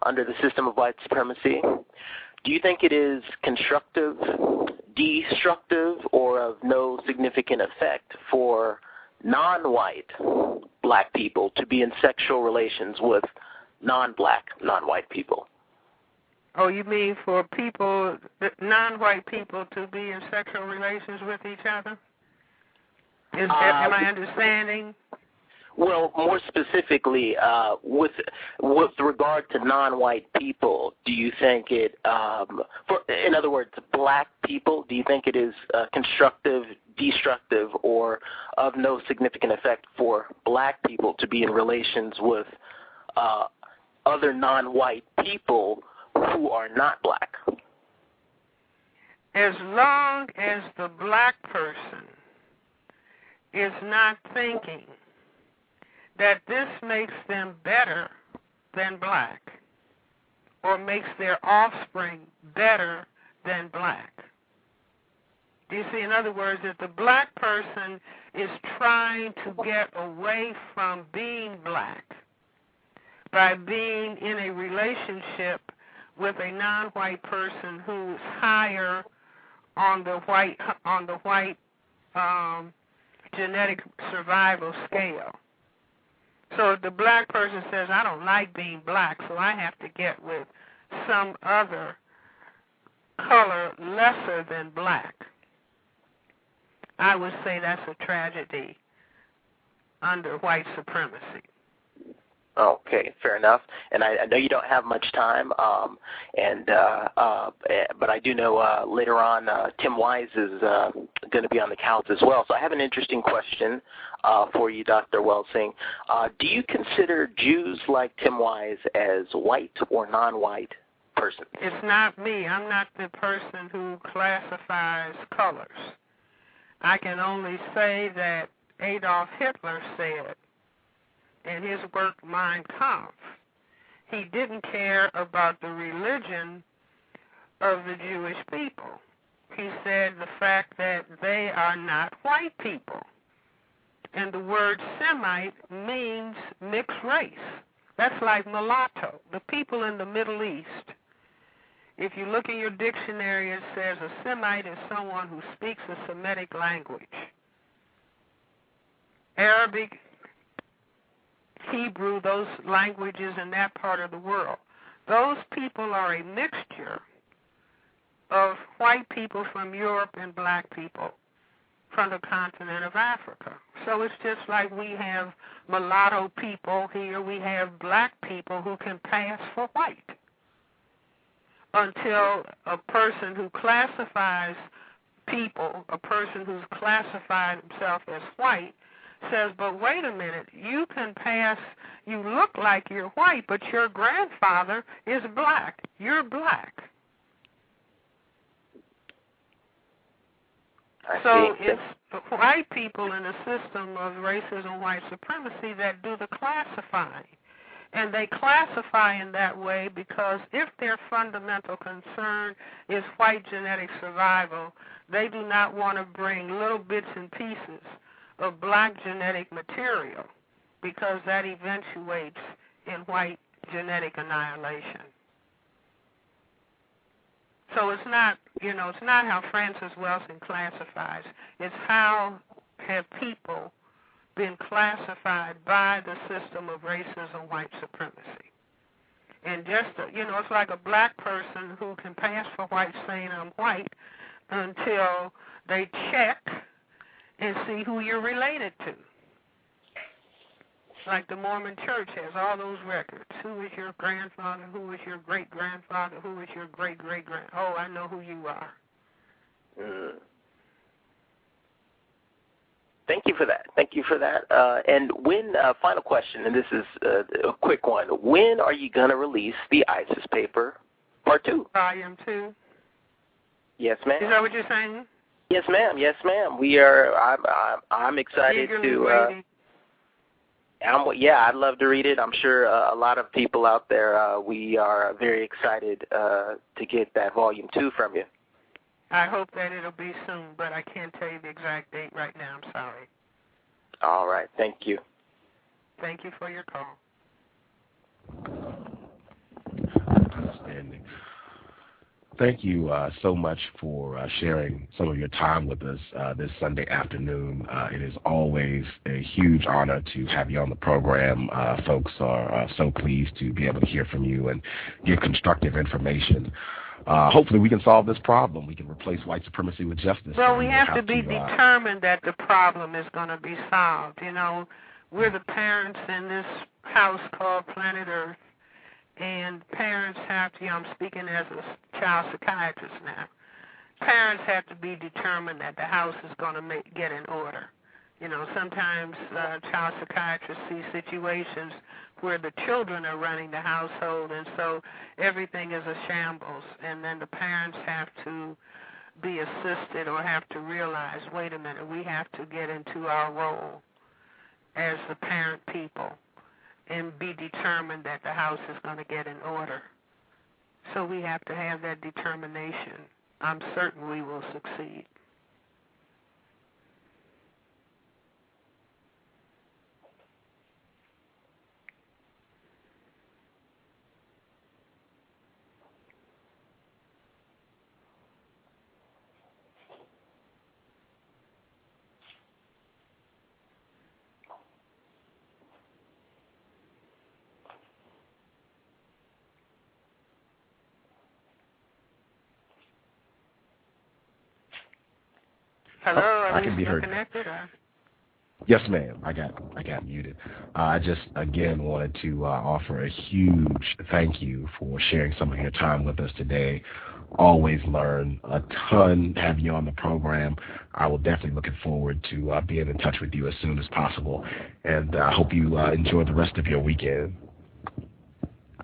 under the system of white supremacy, do you think it is constructive, destructive, or of no significant effect for non-white black people to be in sexual relations with non-black, non-white people? Oh, you mean for people, non-white people, to be in sexual relations with each other? Am I understanding? Well, more specifically, with regard to non-white people, do you think it, in other words, black people, do you think it is constructive, destructive, or of no significant effect for black people to be in relations with other non-white people who are not black? As long as the black person is not thinking that this makes them better than black or makes their offspring better than black. Do you see? In other words, if the black person is trying to get away from being black by being in a relationship with a non-white person who's higher on the white genetic survival scale. So if the black person says, I don't like being black, so I have to get with some other color lesser than black, I would say that's a tragedy under white supremacy. Okay, fair enough. And I know you don't have much time, but I do know later on Tim Wise is going to be on the couch as well. So I have an interesting question for you, Dr. Welsing. Do you consider Jews like Tim Wise as white or non-white persons? It's not me. I'm not the person who classifies colors. I can only say that Adolf Hitler said in his work Mein Kampf, he didn't care about the religion of the Jewish people. He said the fact that they are not white people. And the word Semite means mixed race. That's like mulatto. The people in the Middle East, if you look in your dictionary, it says a Semite is someone who speaks a Semitic language. Arabic, Hebrew, those languages in that part of the world. Those people are a mixture of white people from Europe and black people from the continent of Africa. So it's just like we have mulatto people here, we have black people who can pass for white. Until a person who classifies people, a person who's classified himself as white, says, but wait a minute, you can pass, you look like you're white, but your grandfather is black. You're black. So it's white people in a system of racism, white supremacy that do the classifying. And they classify in that way because if their fundamental concern is white genetic survival, they do not want to bring little bits and pieces of black genetic material because that eventuates in white genetic annihilation. So it's not, it's not how Francis Welsing classifies. It's how have people been classified by the system of racism, white supremacy. And just, it's like a black person who can pass for white saying I'm white until they check and see who you're related to. Like the Mormon Church has all those records. Who is your grandfather? Who is your great-grandfather? Who is your great-great-grand? Oh, I know who you are. Thank you for that. And when, final question, and this is a quick one. When are you going to release the ISIS paper, Part 2? Volume 2. Yes, ma'am. Is that what you're saying? Yes, ma'am. Yes, ma'am. We are. I'm excited to. I'd love to read it. I'm sure a lot of people out there. We are very excited to get that Volume 2 from you. I hope that it'll be soon, but I can't tell you the exact date right now. I'm sorry. All right. Thank you. Thank you for your call. Outstanding. Thank you so much for sharing some of your time with us this Sunday afternoon. It is always a huge honor to have you on the program. Folks are so pleased to be able to hear from you and give constructive information. Hopefully we can solve this problem. We can replace white supremacy with justice. Well, we have to be determined that the problem is going to be solved. You know, we're the parents in this house called Planet Earth. And parents have to, I'm speaking as a child psychiatrist now, parents have to be determined that the house is going to get in order. You know, sometimes child psychiatrists see situations where the children are running the household, and so everything is a shambles, and then the parents have to be assisted or have to realize, wait a minute, we have to get into our role as the parent people and be determined that the house is going to get in order. So we have to have that determination. I'm certain we will succeed. Hello, I can be heard. Connected, or? Yes, ma'am. I got muted. I just again wanted to offer a huge thank you for sharing some of your time with us today. Always learn a ton having you on the program. I will definitely looking forward to being in touch with you as soon as possible, and I hope you enjoy the rest of your weekend.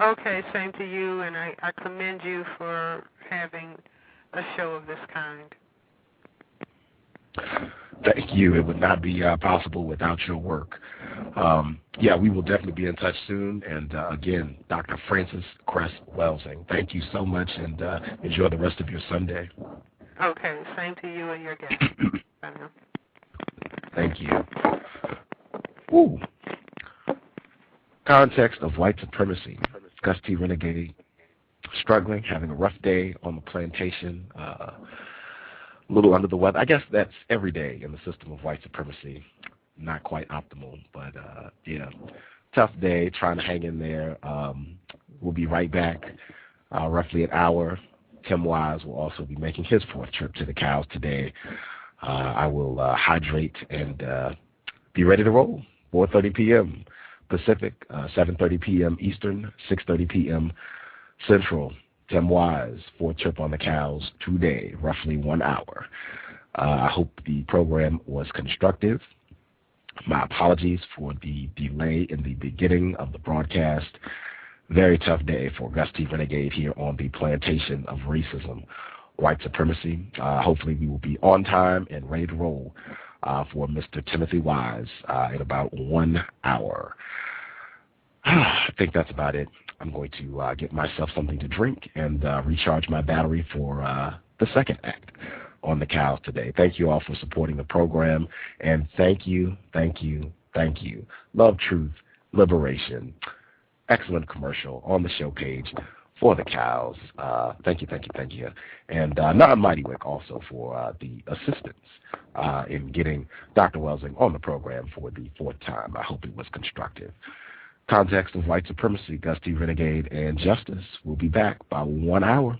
Okay, same to you, and I commend you for having a show of this kind. Thank you. It would not be possible without your work. Yeah, we will definitely be in touch soon. And again, Dr. Frances Cress Welsing, thank you so much, and enjoy the rest of your Sunday. Okay, same to you and your guest. Thank you. Ooh. Context of white supremacy. Gus T. Renegade, struggling, having a rough day on the plantation. A little under the weather. I guess that's every day in the system of white supremacy. Not quite optimal, but yeah, tough day, trying to hang in there. We'll be right back, roughly an hour. Tim Wise will also be making his fourth trip to the cows today. I will hydrate and be ready to roll. 4:30 p.m. Pacific, 7:30 p.m. Eastern, 6:30 p.m. Central. Tim Wise, fourth trip on the cows today, roughly 1 hour. I hope the program was constructive. My apologies for the delay in the beginning of the broadcast. Very tough day for Gus T. Renegade here on the plantation of racism, white supremacy. Hopefully we will be on time and ready to roll for Mr. Timothy Wise in about 1 hour. I think that's about it. I'm going to get myself something to drink and recharge my battery for the second act on the cows today. Thank you all for supporting the program, and thank you. Love, truth, liberation. Excellent commercial on the show page for the cows. Thank you. And Nan Mightywick also for the assistance in getting Dr. Welsing on the program for the fourth time. I hope it was constructive. Context of white supremacy, Gus T. Renegade, and justice will be back by 1 hour.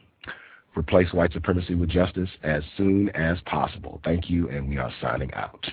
Replace white supremacy with justice as soon as possible. Thank you, and we are signing out.